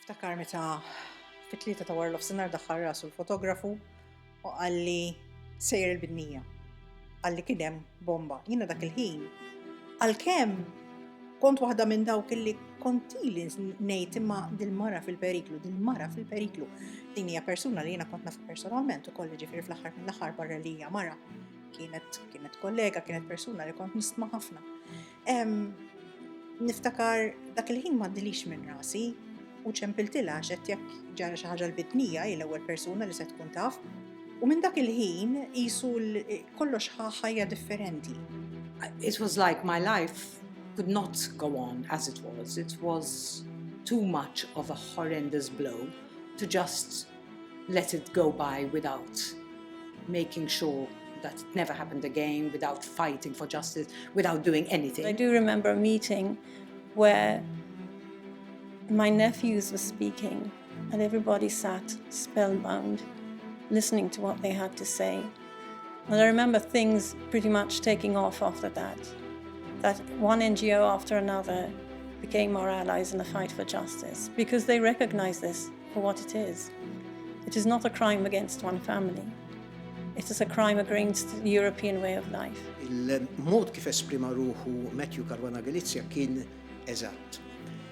Niftakar meta fit-tlieta ta' wara l-ofsinhar daħħal rasu l-fotografu u qalli sejjer il-bidnija. Qalli kien hemm bomba. Jiena dak il-ħin għalkemm kont waħda minn dawk illi kontili ngħid imma dil-mara fil-periklu. Din hija persuna li jiena kont naf personalment ukoll ġifieri fl-aħħar mill-aħħar barra li hija mara. Kienet kollega, kienet persuna li kont nisma' ħafna. Niftakar dak il-ħin m'għaddilix minn rasi u ċempiltilha għax jekk ġara xi ħaġa l-bidnija hi l-ewwel persuna li se tkun taf. U minn dak il-ħin qisu kollox ħajja differenti. It was like my life could not go on as it was. It was too much of a horrendous blow to just let it go by without making sure that it never happened again, without fighting for justice, without doing anything. I do remember a meeting where my nephews were speaking and everybody sat spellbound, listening to what they had to say. And I remember things pretty much taking off after that one NGO after another became our allies in the fight for justice because they recognize this for what it is. It is not a crime against one family. It is a crime against the European way of life. Il-mod kif esprima ruħu Matthew Caruana Galizia kien eżatt.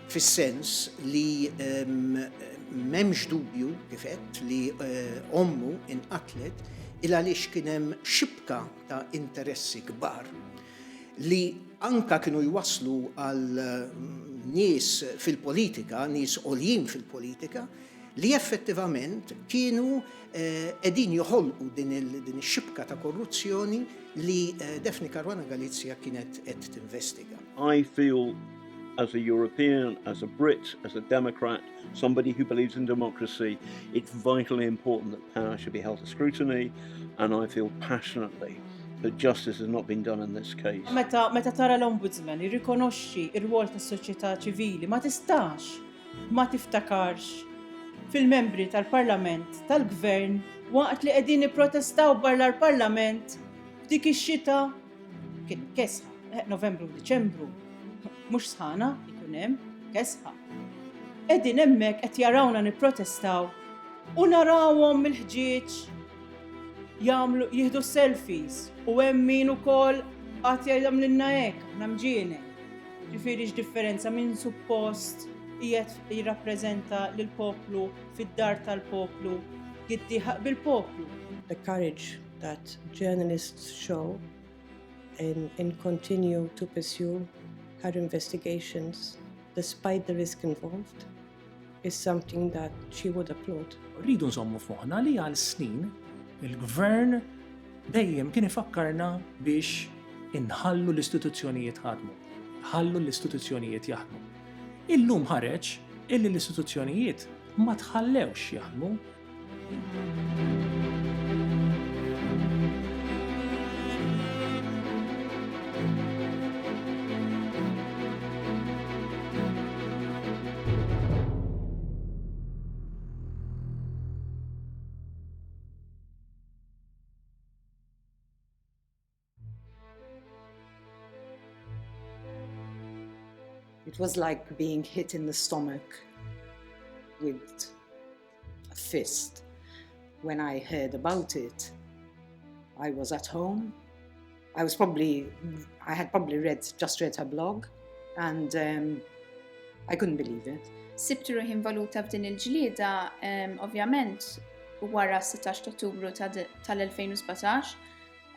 Fis-sens li m'hemmx dubju kif qed li ommu inqatlet il għaliex kien hemm xibka ta' interessi kbar li anka kienu jwasslu għal nies fil-politika, nies għoljin fil-politika, li effettivament kienu qegħdin joħolqu din ix-xibka ta' korruzzjoni li Daphne Caruana Galizia kienet qed tinvestiga. I feel as a European, as a Brit, as a Democrat, somebody who believes in democracy, it's vitally important that power should be held to scrutiny, and I feel passionately that justice has not been done in this case. Meta tara l-Ombudsman jirrikonoxxi r-rwol tas-soċjetà ċivili, ma tistax ma tiftakarx fil-membri tal-Parlament, tal-Gvern, waqt li qegħdin nipprotestaw barra l-Parlament f'dik ix-xita kien kesħa, Novembru, Diċembru. Mhux sħana jkun hemm kesħa. Qegħdin hemmhekk qed jarawna nipprotestaw u narawhom mill-ħġieġ jagħmlu jieħdu selfies u hemm min ukoll qatt jagħmlilna hekk namġieni. Ġifieri x'differenza min suppost qiegħed jirrappreżenta lill-poplu fid-dar tal-poplu jiddieħaq bil-poplu. The courage that journalists show and continue to pursue her investigations despite the risk involved is something that she would applaud. Rridu nżommu f'moħħna li għal snin il-gvern dejjem kien ifakkarna biex inħallu l-istituzzjonijiet jaħdmu. Illum ħareġ illi l-istituzzjonijiet ma tħallewx jaħdmu. It was like being hit in the stomach with a fist. When I heard about it, I was at home. I had probably just read her blog, and I couldn't believe it. Sibtu ruħi involuta f'din il-ġlieda, ovvjament, wara 16 Ottubru tal-2017,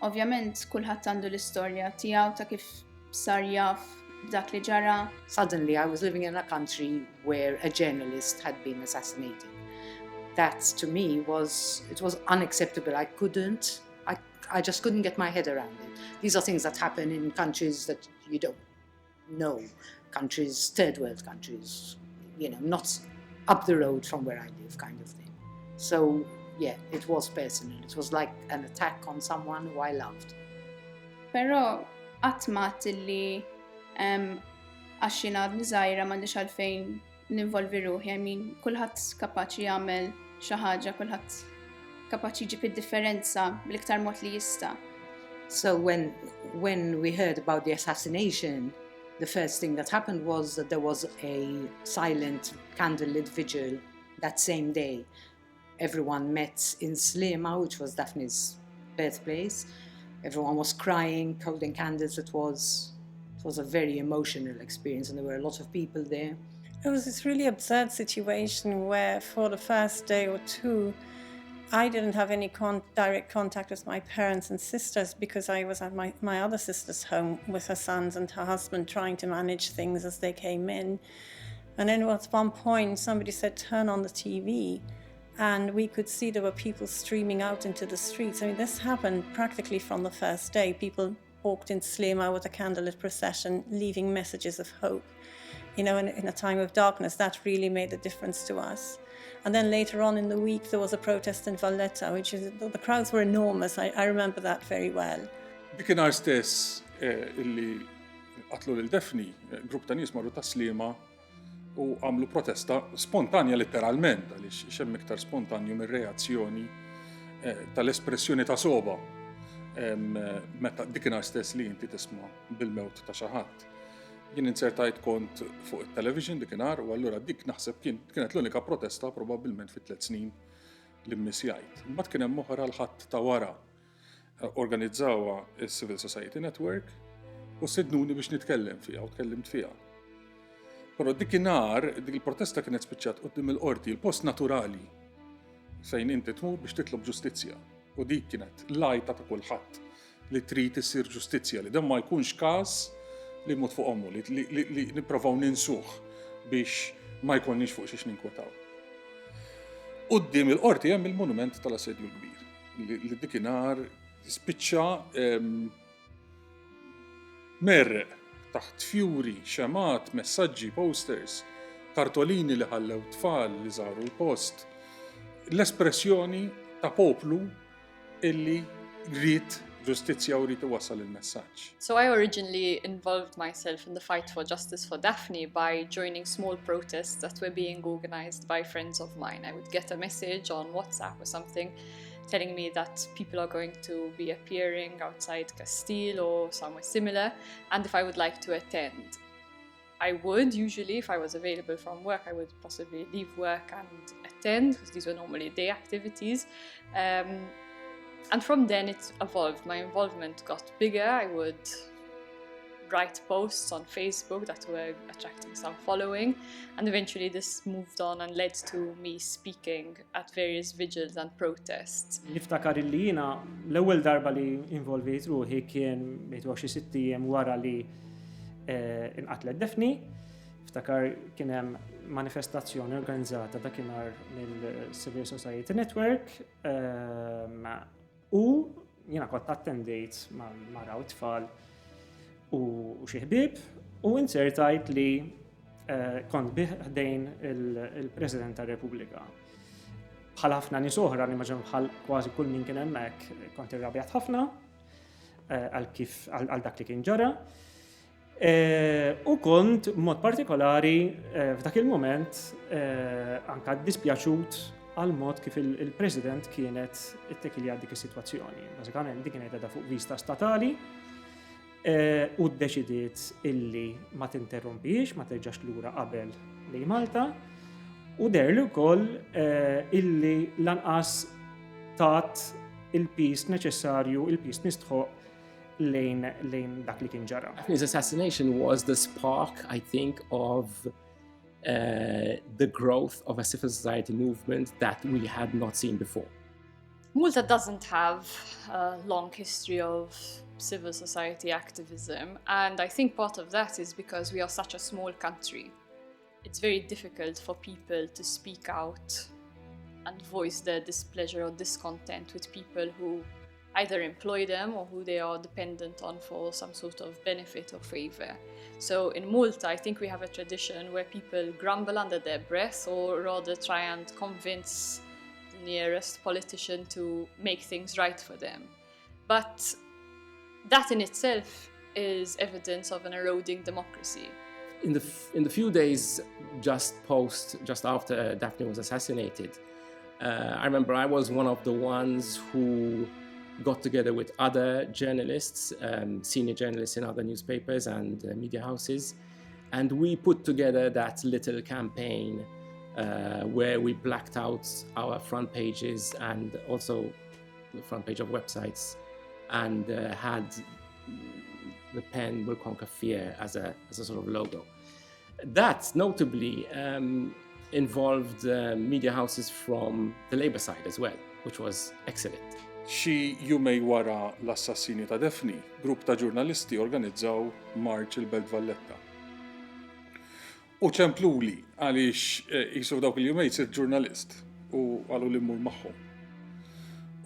ovvjament kulħadd għandu l-istorja tiegħu ta' kif sar jaf dak li ġara. Suddenly I was living in a country where a journalist had been assassinated. That to me was unacceptable. I just couldn't get my head around it. These are things that happen in countries that you don't know, countries, third world countries, not up the road from where I live kind of thing. So yeah, it was personal. It was like an attack on someone who I loved. Però għatmat li għaxina għadni zaħira m'għandix għalfejn ninvolvi ruħi, kulħadd kapaċi jagħmel xi ħaġa, kulħadd kapaċi jġib id-differenza bl-iktar mod li jista'. So when we heard about the assassination, the first thing that happened was that there was a silent candlelit vigil that same day. Everyone met in Slema, which was Daphne's birthplace. Everyone was crying, holding candles. It was a very emotional experience, and there were a lot of people there. It was this really absurd situation where for the first day or two, I didn't have any direct contact with my parents and sisters because I was at my other sister's home with her sons and her husband trying to manage things as they came in. And then at one point, somebody said, turn on the TV. And we could see there were people streaming out into the streets. I mean, this happened practically from the first day. People walked in Slema with a candlelit procession, leaving messages of hope. You know, in a time of darkness, that really made a difference to us. And then later on in the week, there was a protest in Valletta, the crowds were enormous. I remember that very well. Dikinhar stess illi qatlu lil Daphne, grupp ta' nies marru ta' Slema u għamlu protesta spontanja letteralment, għaliex xem iktar spontanju mir-reazzjoni tal-espressjoni ta' soba. Meta dikinhar stess li inti tisma' bil-mewt ta' xi ħadd. Jien insertajt kont fuq il-television dikinhar u allura dik naħseb kienet l-unika protesta probabbilment fit 3 snin li mmissjajt. Imbagħad kien hemm oħra l-ħadd ta' wara organizzawha is-Civil Society Network u sidnuni biex nitkellem fiha u tkellimt fiha. Però dikinhar dik il-protesta kienet spiċċat quddiem il-qorti, il-post naturali fejn inti tmur biex titlob ġustizzja. U dik kienet lajta ta' kulħadd li trid issir ġustizzja li dan ma jkunx każ li mut fuq ommu, li nipprovaw ninsuh biex ma jkollniex fuq xiex ninkwetaw. Quddiem il-qorti hemm il-monument tal-assedju l-kbir li dikinhar spiċċa merreq taħt fjuri, xemat, messaġġi, posters, kartolini li ħallew tfal li żaru l-post. L-espressjoni ta' poplu illi rrid ġustizzja u rrid iwassal il-messaġġ. So I originally involved myself in the fight for justice for Daphne by joining small protests that were being organized by friends of mine. I would get a message on WhatsApp or something telling me that people are going to be appearing outside Castile or somewhere similar, and if I would like to attend. I would usually, if I was available from work, I would possibly leave work and attend, because these were normally day activities. And from then it evolved. My involvement got bigger. I would write posts on Facebook that were attracting some following, and eventually this moved on and led to me speaking at various vigils and protests. Niftakar illi jiena l-ewwel darba li involvejt ruħi kien bejtu xi 6 ijiem wara li inqatlet Daphne. Niftakar kien hemm manifestazzjoni organizzata dakinhar mill-Civil Society Network u jiena kont attendejt mara u tfal u xi ħbieb u insertajt li kont ħdejn il-President tar-Repubblika. Bħal ħafna nies oħra li maġan bħal kważi kull min kien hemmhekk kont irrabjat ħafna għal dak li kien ġara. U kont mod partikolari f'dak il-moment anke dispjaċut għal mod kif il-President kienet ittekilja dik is-sitwazzjoni. Bażikament dik kienet qiegħda fuq vista statali u ddeċidiet illi ma tinterrompix, ma terġax lura qabel lejn Malta u derli wkoll illi lanqas tat il-peace neċessarju, il-peace mistħoq lejn dak li kien ġara. His assassination was the spark, I think, of the growth of a civil society movement that we had not seen before. Malta doesn't have a long history of civil society activism, and I think part of that is because we are such a small country. It's very difficult for people to speak out and voice their displeasure or discontent with people who either employ them or who they are dependent on for some sort of benefit or favor. So in Malta, I think we have a tradition where people grumble under their breath or rather try and convince the nearest politician to make things right for them. But that in itself is evidence of an eroding democracy. In the few days just after Daphne was assassinated, I remember I was one of the ones who got together with other journalists, senior journalists in other newspapers and media houses, and we put together that little campaign where we blacked out our front pages and also the front page of websites, and had the pen will conquer fear as a sort of logo. That notably involved media houses from the Labour side as well, which was excellent. Xi jumej wara l-assassinji ta' Daphne, grupp ta' ġurnalisti organizzaw Marċ il-Belt Valletta. U ċempluli għaliex jisu dawk il-jumej sir ġurnalist u għalu li mmur magħhom.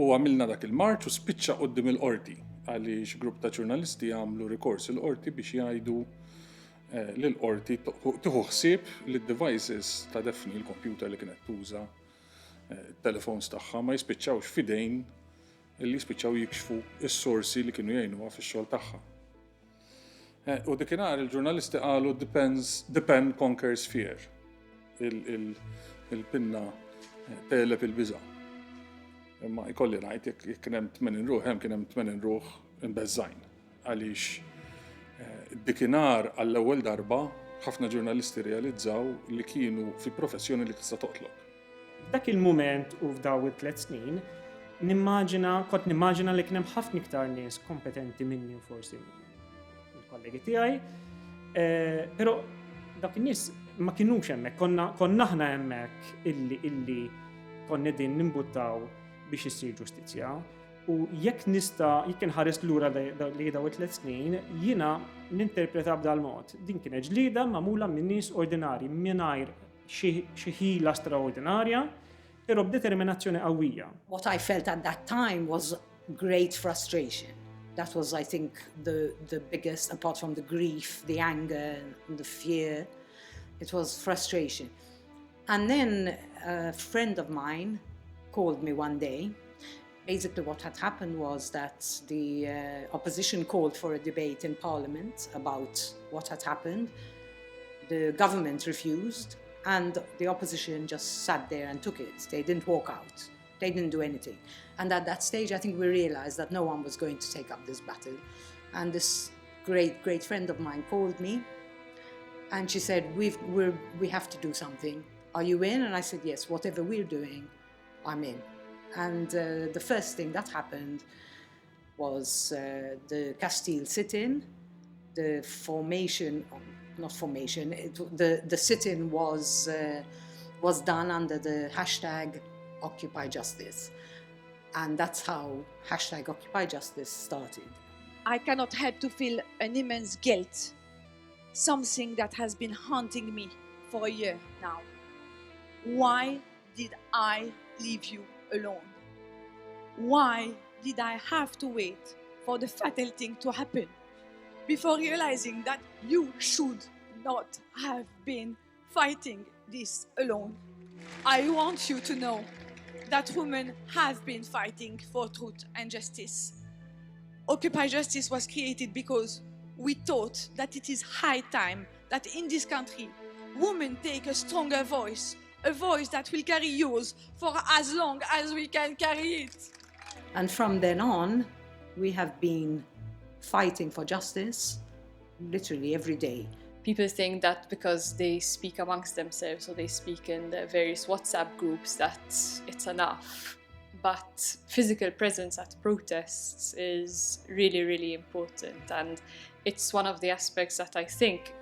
U għamilna dak il-marċ u spiċċa qoddim il-qorti għaliex grupp ta' ġurnalisti għamlu rikors il-qorti biex jgħidu l-qorti tieħu ħsieb li d-devices ta' Daphne, il-kompjuter li kienet tuża, telefons tagħha ma jispiċċawx fidejn illi jispiċċaw jikxfu s-sorsi li kienu jgħinuha fix-xogħol tagħha. U dikinhar il-ġurnalisti qalu depend conquers fear. Il-pinna telep il-biża'. Imma jkolli ngħid jekk kien hemm 80 ruħ, hemm kien hemm 80 ruħ imbeżżajn. Għaliex dikinhar għall-ewwel darba ħafna ġurnalisti realizzaw li kienu fi professjoni li tista' toqtlob. Dak il-mument u f'daw it-3 snin, kont nimmaġina li kien hemm ħafna iktar nies kompetenti minni u forsi il-kollegi tiegħi, però dak in-nies ma kinux hemmhekk, konna aħna hemmhekk illi konna din nimbuttaw biex issir ġustizzja. U jekk inħares lura li daw it-3 snin, jiena ninterpreta b'dal mod. Din kienet ġlieda magħmula minn nies ordinarji mingħajr xi ħila straordinarja, però b'determinazzjoni qawwija. What I felt at that time was great frustration. That was, I think, the biggest, apart from the grief, the anger, and the fear, it was frustration. And then a friend of mine called me one day. Basically what had happened was that the opposition called for a debate in Parliament about what had happened. The government refused, and the opposition just sat there and took it. They didn't walk out. They didn't do anything. And at that stage, I think we realized that no one was going to take up this battle. And this great, great friend of mine called me, and she said, we have to do something. Are you in? And I said, yes, whatever we're doing, I'm in. And the first thing that happened was the Castile sit-in, the formation, not formation, the sit-in was done under the hashtag Occupy Justice. And that's how hashtag Occupy Justice started. I cannot help to feel an immense guilt, something that has been haunting me for a year now. Why did I leave you alone? Why did I have to wait for the fatal thing to happen before realizing that you should not have been fighting this alone? I want you to know that women have been fighting for truth and justice. Occupy Justice was created because we thought that it is high time that in this country, women take a stronger voice, a voice that will carry yours for as long as we can carry it. And from then on, we have been fighting for justice literally every day. People think that because they speak amongst themselves or they speak in the various WhatsApp groups that it's enough. But physical presence at protests is really, really important. And it's one of the aspects that I think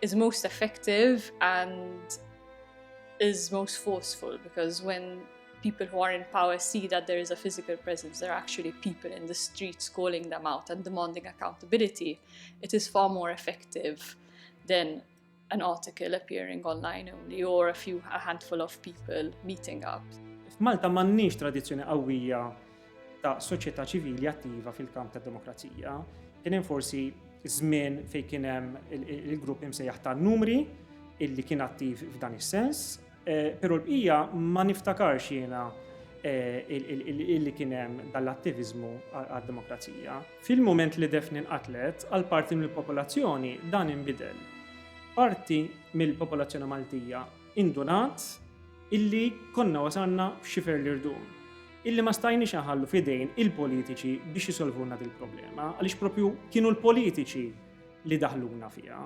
is most effective and is most forceful, because when people who are in power see that there is a physical presence, there are actually people in the streets calling them out and demanding accountability, it is far more effective than an article appearing online only or a handful of people meeting up. F'Malta m'għandniex tradizzjoni qawwija ta' soċjetà ċivili attiva fil-kamp tad-demokrazija. Kien hemm forsi żmien fejn kien hemm il-grupp imsejjaħ tan-numri illi kien attiv f'dan is-sens, però l-bqija ma niftakarx jiena illi kien hemm dal-attiviżmu għad-demokrazija. Fil-mument li Daphne nqatlet għal parti mill-popolazzjoni dan inbidel. Parti mill-popolazzjoni Maltija indunat illi konna wasalna f'xifer l-irdum. illi ma stajniex inħallu fidejn il-politiċi biex jisolvuna dil problema għaliex propju kienu l-politiċi li daħluna fiha.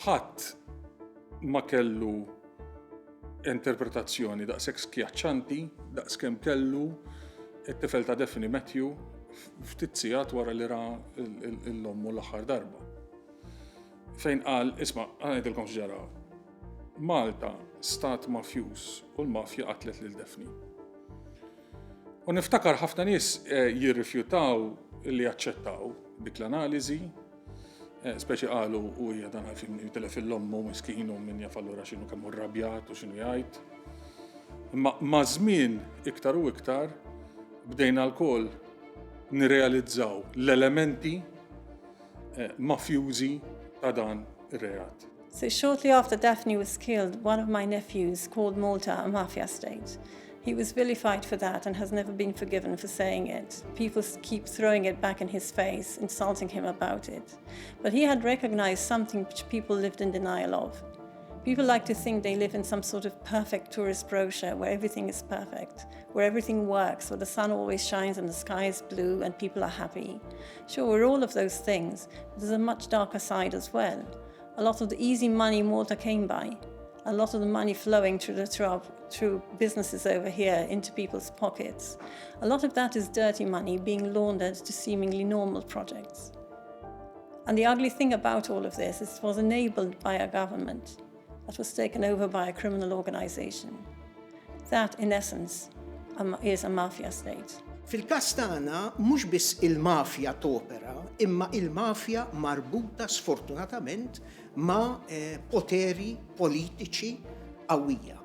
Ħadd ma kellu interpretazzjoni daqshekk skjaċċanti daqskemm kellu it-tifel ta' Daphne Matthew ftit sigħat wara li ra l-ommu l-aħħar darba. Fejn qal, isma' ngħidilkom x'ġara. Malta stat mafjuż u l-mafja qatlet lil Daphne. U niftakar ħafna nies jirrifjutaw li jaċċettaw dik l-analiżi, speċi qalu u hija dan għalfejn jitilef il-ommu miskin u min jaf allura x'inhu kemm rrabjat u x'inhu jgħid. Imma ma' żmien iktar u iktar bdejna lkoll nirrealizzaw l-elementi mafjużi ta' dan ir-reat. So shortly after Daphne was killed, one of my nephews called Malta a mafia state. He was vilified for that and has never been forgiven for saying it. People keep throwing it back in his face, insulting him about it. But he had recognized something which people lived in denial of. People like to think they live in some sort of perfect tourist brochure where everything is perfect, where everything works, where the sun always shines and the sky is blue and people are happy. Sure, we're all of those things, but there's a much darker side as well. A lot of the easy money Malta came by, a lot of the money flowing through businesses over here into people's pockets. A lot of that is dirty money being laundered to seemingly normal projects. And the ugly thing about all of this is it was enabled by a government that was taken over by a criminal organization. That, in essence, is a mafia state. Fil-każ tagħna mhux biss il-mafja topera, imma il-mafja marbuta sfortunatament ma' poteri politiċi qawwija.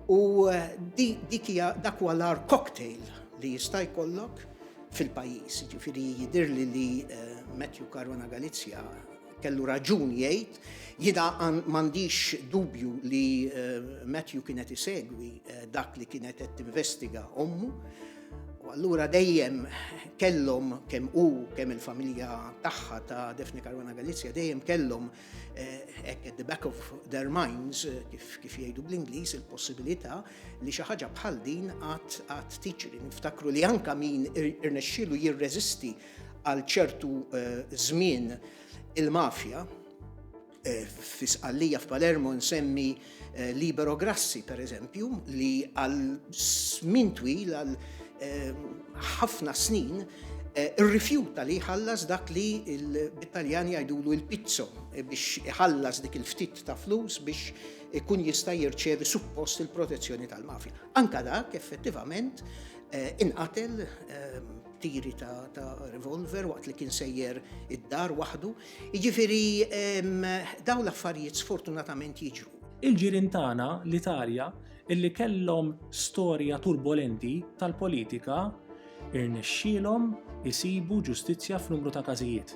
U dak huwa l-ar cocktail li jista' jkollok fil-pajjiż. Ġifieri jidhirli li Matthew Caruana Galizia kellu raġun jgħid, jida m'għandix dubju li Matthew kienet isegwi dak li kienet qed tinvestiga ommu. U allura dejjem kellhom kemm kemm il-familja tagħha ta' Daphne Caruana Galizia dejjem kellhom at the back of their minds kif jgħidu bl-Ingliż il-possibilità li xi ħaġa bħal din qatt tiġri. Niftakru li anke min irnexxielu jirreżisti għal ċertu żmien il-mafja fi Sqallija f'Palermo nsemmi Libero Grassi pereżempju li għal żmien twil għal ħafna snin irrifjuta li jħallas dak li l-Italjani jgħidulu il-pizzo biex iħallas dik il-ftit ta' flus biex ikun jista' jirċevi suppost il-protezzjoni tal-mafja. Anka dak effettivament inqatel tiri ta' revolver waqt li kien sejjer id-dar waħdu. Jiġifieri dawn l-affarijiet sfortunatament jiġru. Il-ġirien tagħna l-Italja illi kellhom storja turbolenti tal-politika irnexxielhom isibu ġustizzja f'numru ta' każijiet.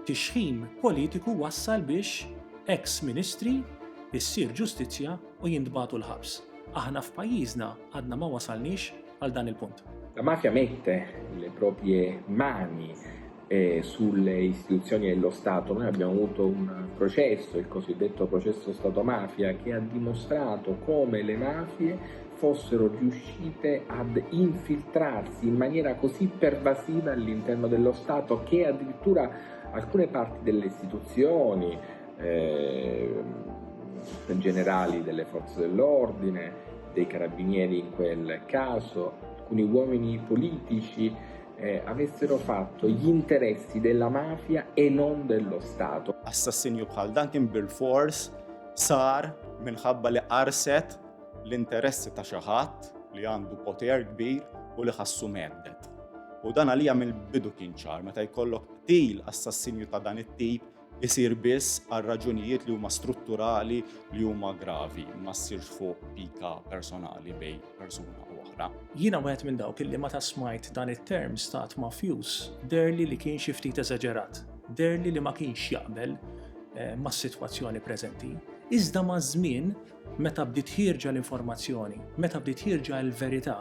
Tixħim politiku wassal biex ex-ministri issir ġustizzja u jintbagħtu l-ħabs. Aħna f'pajjiżna għadna ma wasalniex għal dan il-punt. La mafia mette le proprie mani sulle istituzioni dello Stato. Noi abbiamo avuto un processo, il cosiddetto processo Stato-mafia, che ha dimostrato come le mafie fossero riuscite ad infiltrarsi in maniera così pervasiva all'interno dello Stato che addirittura alcune parti delle istituzioni generali delle forze dell'ordine, dei carabinieri in quel caso, alcuni uomini politici avessero fatto gli interessi della mafia e non dello Stato. Assassinju bħal dan kien bil-fors sar minħabba li qarset l-interessi ta' xi ħadd li għandu poter kbir u li ħassu meddet. U dan għalija mill-bidu kien ċar, meta jkollok qtil assassinju ta' dan it-tip isir biss għal raġunijiet li huma strutturali li huma gravi, ma ssirx fuq pika personali bejn persuna oħra. Jiena wieħed minn dawk illi meta smajt dan it-term stat mafjuż derli li kien xi ftit eżaġerat, derli li ma kienx jaqbel mas-sitwazzjoni preżenti. Iżda ma' żmien meta bdiet ħirġa l-informazzjoni, meta bdiet ħirġa l-verità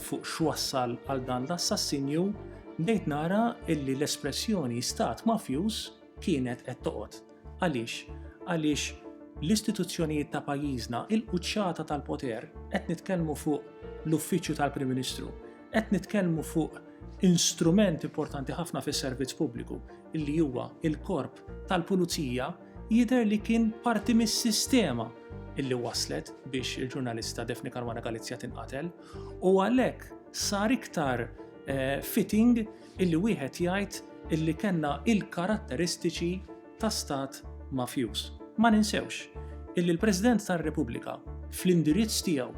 fuq x'wassal għal dan l-assassinju, bdejt nara illi l-espressjoni stat mafjuż kienet qed toqgħod. Għaliex l-istituzzjonijiet ta' pajjiżna il-quċċata tal-poter qed nitkellmu fuq l-Uffiċċju tal-Prim Ministru, qed nitkellmu fuq instrument importanti ħafna fis-servizz pubbliku illi huwa il-korp tal-Pulizija jidher li kien parti mis-sistema illi waslet biex il-ġurnalista Daphne Caruana Galizia tinqatel u għalhekk sar iktar fitting illi wieħed jgħid illi kellna il-karatteristiċi ta' stat mafjuż. Ma ninsewx illi l-President tar-Repubblika fl-indirizz tiegħu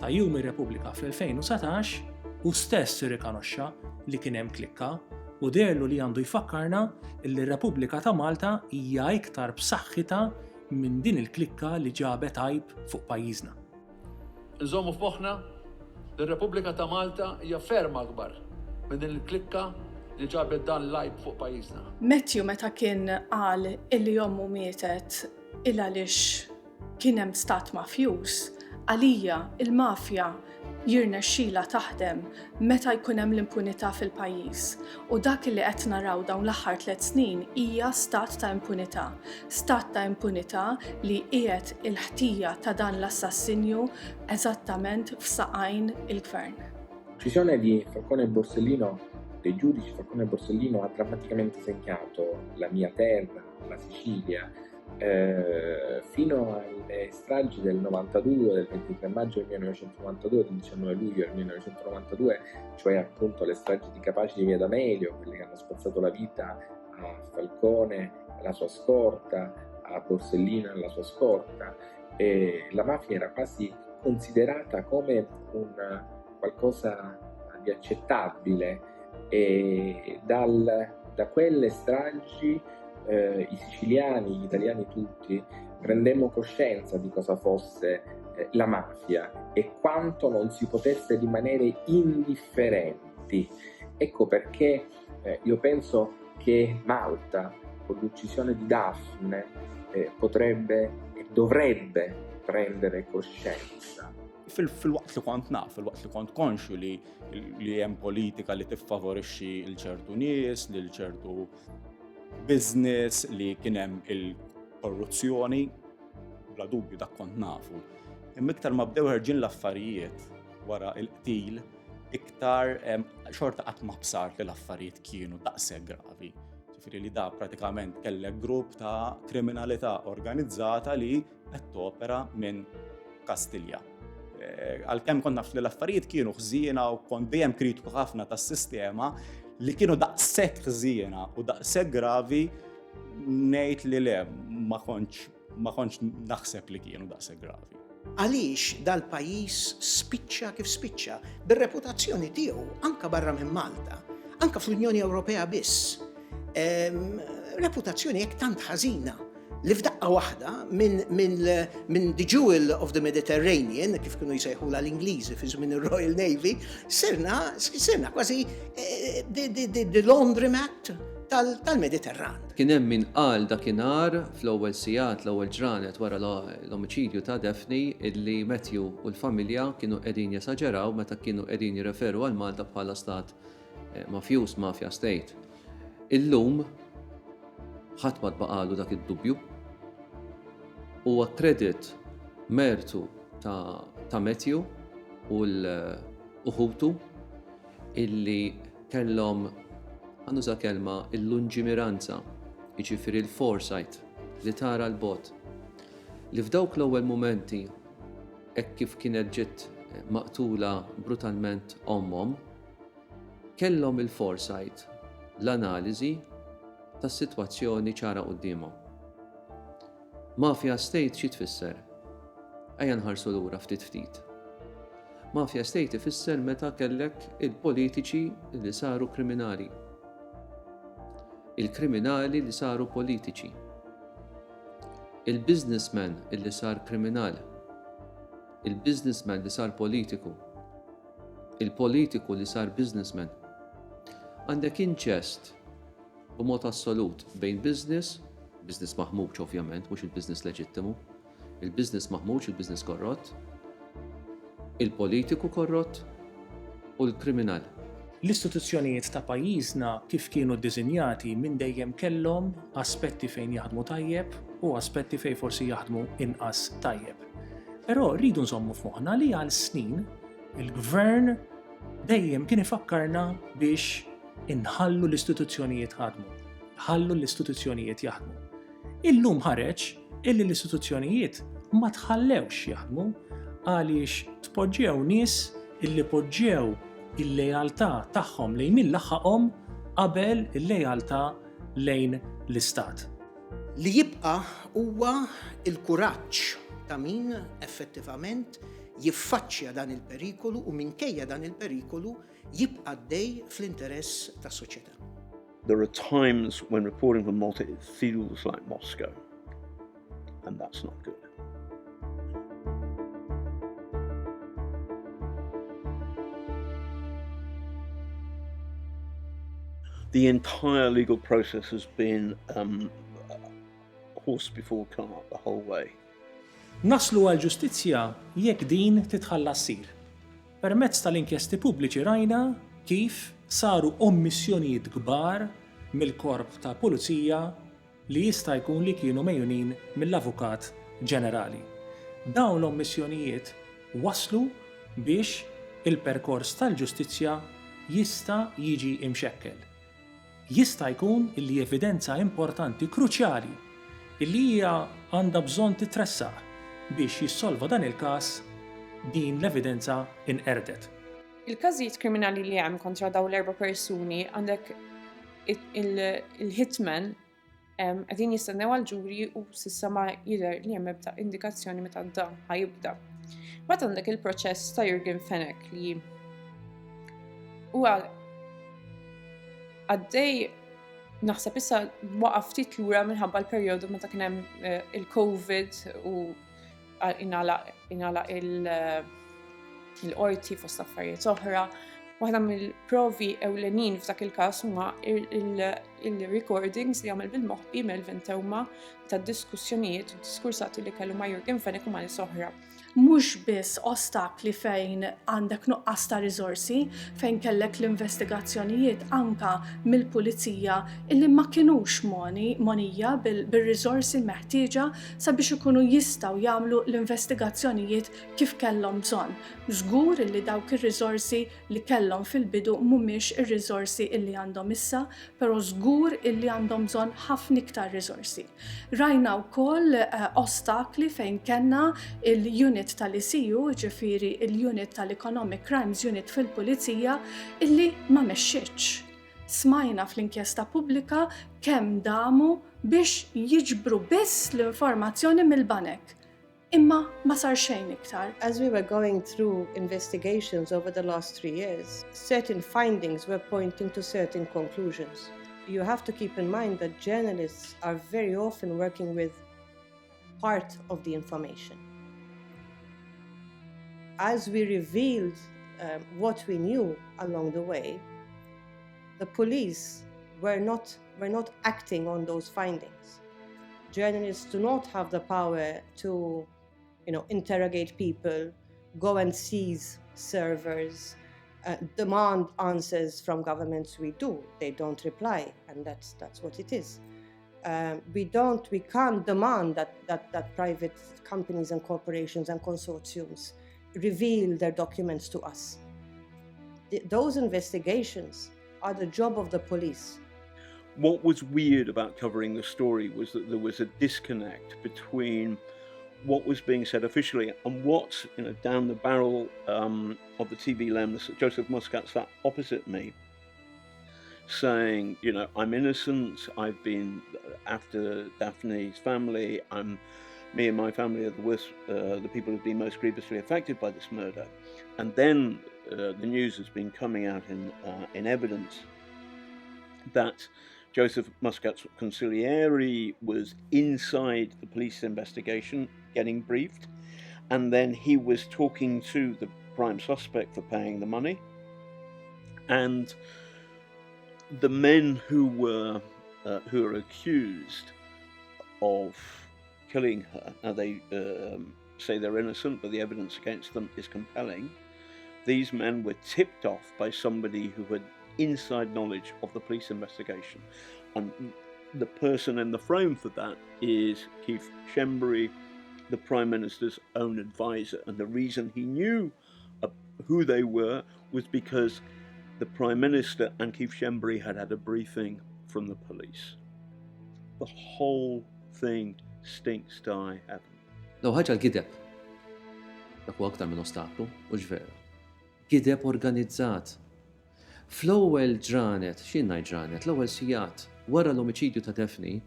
ta' Jum ir-Repubblika fl-2019 u stess irrikonoxxa li kien hemm klikka u derlu li għandu jfakkarna illi r-Repubblika ta' Malta hija iktar b'saħħitha minn din il-klikka li ġabet għajb fuq pajjiżna. Nżommu f'moħħna li r-Repubblika ta' Malta hija ferm akbar minn din il-klikka li ġabet dan l-għajb fuq pajjiżna. Matthew meta kien qal illi ommu mietet il għaliex kien hemm stat mafjuż, għalija il-mafja jirnexxila taħdem meta jkun hemm l-impunità fil-pajjiż. U dak li qed naraw dawn l-aħħar 3 snin hija stat ta' impunità. Stat ta' impunità li qiegħed il-ħtija ta' dan l-assassinju eżattament f'saqajn il-gvern. L'uccisione di Falcone e Borsellino, dei giudici Falcone e Borsellino, ha drammaticamente segnato la mia terra, la Sicilia, fino alle stragi del 92, del 23 maggio del 1992, del 19 luglio del 1992, cioè appunto le stragi di Capaci di Via D'Amelio, quelle che hanno spazzato la vita a Falcone e alla sua scorta, a Borsellino e alla sua scorta. E la mafia era quasi considerata come un qualcosa di accettabile e da quelle stragi i siciliani, gli italiani tutti, prendemmo coscienza di cosa fosse la mafia e quanto non si potesse rimanere indifferenti. Ecco perché io penso che Malta, con l'uccisione di Daphne, potrebbe e dovrebbe prendere coscienza. Fil-waqt li kont naf, fil-waqt li kont konxu li hemm politika li tiffavorixxi l-ċertu nies, li l-ċertu business, li kien hemm il-korruzzjoni, bla dubju dak kont nafu. Imma iktar ma bdew ħerġin l-affarijiet wara l-qtil, iktar xorta qatt ma bsart li l-affarijiet kienu daqshekk gravi. Ġifieri li da pratikament kellek grupp ta' kriminalità organizzata li qed topera minn Kastilja. Għalkemm kont naf li l-affarijiet kienu ħżiena u kont dejjem kritiku ħafna tas-sistema li kienu daqshekk ħżiena u daqshekk gravi ngħid li le ma kontx naħseb li kienu daqshekk gravi. Għaliex dal-pajjiż spiċċa kif spiċċa bir-reputazzjoni tiegħu anke barra minn Malta, anke fl-Unjoni Ewropea biss. Reputazzjoni hekk tant ħażina li f'daqqa waħda minn the Jewel of the Mediterranean, kif kienu jsejħula l-Ingliżi fi żmien ir-Royal Navy, sirna kważi the laundromat tal-Mediterran. Kien hemm min qal dakinhar fl-ewwel sigħat, l-ewwel ġranet wara l-omiċidju ta' Daphne illi Matthew u l-familja kienu qegħdin jesaġeraw meta kienu qegħdin jirreferu għal Malta bħala stat mafjuż, mafia state. Illum ħadd ma tbaqalu dak id-dubju. Huwa kredit mertu ta' Matthew u l-uħutu illi kellhom għanduża kelma il-lungimiranza, jiġifieri l-foresight li tara l-bot. Li f'dawk l-ewwel mumenti hekk kif kienet ġiet maqtula brutalment ommhom, kellhom il-foresight, l-analiżi tas-sitwazzjoni ċara qudiemhom. Mafia state xi tfisser? Ejja nħarsu lura ftit. Mafia state ifisser meta kellek il-politiċi li saru kriminali. Il-kriminali li saru politiċi. Il-businessman li sar kriminali. Il-businessman li sar politiku. Il-politiku li sar businessman. Għandek inċest b'mod assolut bejn business maħmuġ ovvjament, mhux il-business leġittimu, il-business maħmuġ, il-business korrott, il-politiku korrott u l-kriminal. L-istituzzjonijiet ta' pajjiżna kif kienu ddiżinjati minn dejjem kellhom aspetti fejn jaħdmu tajjeb u aspetti fej forsi jaħdmu inqas tajjeb. Però rridu nżommu f'moħħna li għal snin il-gvern dejjem kien ifakkarna biex inħallu l-istituzzjonijiet jaħdmu. Illum ħareġ illi l-istituzzjonijiet ma tħallewx jaħdmu għaliex tpoġġew nies illi poġġew il-lejaltà tagħhom lejn min laħħaqhom qabel il-lejaltà lejn l-istat. Li jibqa' huwa il-kuraġġ ta' min effettivament jiffaċċja dan il-perikolu u minkejja dan il-perikolu jibqa' dej fl-interess tas-soċjetà. There are times when reporting from Malta it feels like Moscow, and that's not good. The entire legal process has been horse before cart the whole way. Naslu għal ġustizzja jekk din titħalla ssir. Permezz tal-inkjesti pubbliċi rajna kif saru ommissjonijiet kbar mill-korp ta' pulizija li jista' jkun li kienu mejjunin mill-Avukat Ġenerali. Dawn l-ommissjonijiet waslu biex il-perkors tal-ġustizzja jista' jiġi imxekkel. Jista' jkun li evidenza importanti kruċjali illi hija għandha bżonn titressaq biex jissolva dan il-każ din l-evidenza inqerdet. Il-każijiet kriminali li hemm kontra dawn l-erba' persuni għandek il-hitman qegħdin jistennew għall-ġuri u s'issa ma jidher li hemm ebda indikazzjoni meta dan ħajibda. Mbagħad għandek il-proċess ta' Jürgen Fenech li huwa għaddej naħseb issa waqaf ftit lura minħabba l-perjodu meta kien hemm il-COVID u ingħalaq il-qorti fost affarijiet oħra. Waħda mill-provi ewlenin f'dak il-każ huma il-recordings li għamel bil-moħħi mill-ventewma tad-diskussjonijiet u diskursati li kellu ma' Jürgen Fenech u ma' nies oħra. Mhux biss ostakli fejn għandek nuqqas ta' riżorsi, fejn kellek l-investigazzjonijiet anka mill-pulizija illi ma kinux monija bil-riżorsi meħtieġa sabiex ikunu jistgħu jagħmlu l-investigazzjonijiet kif kellhom bżonn. Żgur illi dawk ir-riżorsi li kellhom fil-bidu mhumiex ir-riżorsi illi għandhom issa, però żgur illi għandhom bżonn ħafna iktar riżorsi. Rajna wkoll ostakli fejn kellna il-unit tal-ICU, ġifiri il-unit tal-Economic Crimes Unit fil-Pulizija, illi ma mexxitx. Smajna fl-inkjesta pubblika kemm damu biex jiġbru biss l-informazzjoni mill-banek. Imma ma sar xejn iktar. As we were going through investigations over the last 3 years, certain findings were pointing to certain conclusions. You have to keep in mind that journalists are very often working with part of the information. As we revealed what we knew along the way, the police were not acting on those findings. Journalists do not have the power to, interrogate people, go and seize servers, demand answers from governments. We do. They don't reply, and that's what it is. We can't demand that private companies and corporations and consortiums reveal their documents to us. Those investigations are the job of the police. What was weird about covering the story was that there was a disconnect between what was being said officially and what, down the barrel of the TV lens, Joseph Muscat sat opposite me, saying, I'm innocent, I've been after Daphne's family, me and my family are the people who've been most grievously affected by this murder. And then the news has been coming out in evidence that Joseph Muscat's consigliere was inside the police investigation, getting briefed, and then he was talking to the prime suspect for paying the money. And the men who are accused of killing her, now they say they're innocent, but the evidence against them is compelling. These men were tipped off by somebody who had inside knowledge of the police investigation. And the person in the frame for that is Keith Schembri, the Prime Minister's own advisor. And the reason he knew who they were was because the Prime Minister and Keith Schembri had had a briefing from the police. The whole thing stinks to high heaven. Law ħaġa l-gideb. Dak huwa aktar minn ostaklu, mhux vera. Gideb organizzat. Fl-ewwel ġranet, x'in ngħid ġranet, l-ewwel sigħat wara l-omiċidju ta' Daphne,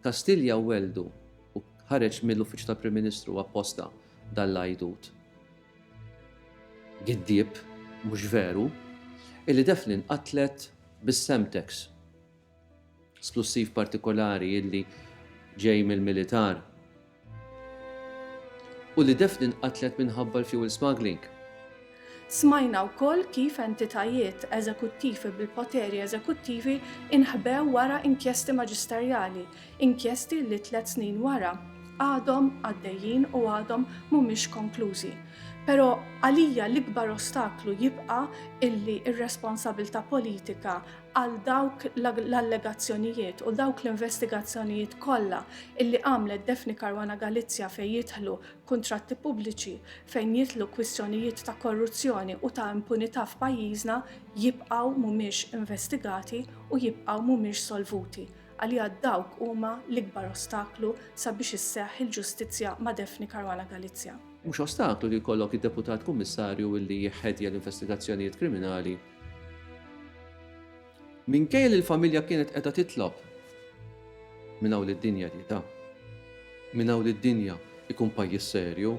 Kastilja weldu u ħareġ mill-Uffiċċju tal-Prim Ministru apposta dal-għajdut. Giddieb, mhux veru, illi Daphne nqatlet bis-Semtex. Splussiv partikolari illi ġej mill-militar. U li Daphne nqatlet minħabba l-fuel smuggling. Smajna wkoll kif entitajiet eżekuttivi bil-poteri eżekuttivi inħbew wara inkjesti maġisterjali, inkjesti li 3 snin wara għadhom għaddejjin u għadhom mhumiex konklużi. Pero għalija l-ikbar ostaklu jibqa' illi ir-responsabilità politika għal dawk l-allegazzjonijiet u dawk l-investigazzjonijiet kollha illi għamlet Daphne Caruana Galizia fejn jidħlu kuntratti pubbliċi, fejn jidħlu kwistjonijiet ta' korruzzjoni u ta' impunità f'pajjiżna jibqgħu mhumiex investigati u jibqgħu mhumiex solvuti. Għalija dawk huma l-ikbar ostaklu sabiex isseħħ il-ġustizzja ma' Daphne Caruana Galizia. Mhux ostaklu li jkollok id-deputat kummissarju illi jħedja l-investigazzjonijiet kriminali. Minkejja li l-familja kienet qiegħda titlob minn hawn id-dinja dieta. Minn hawn id-dinja ikun pajjiż serju,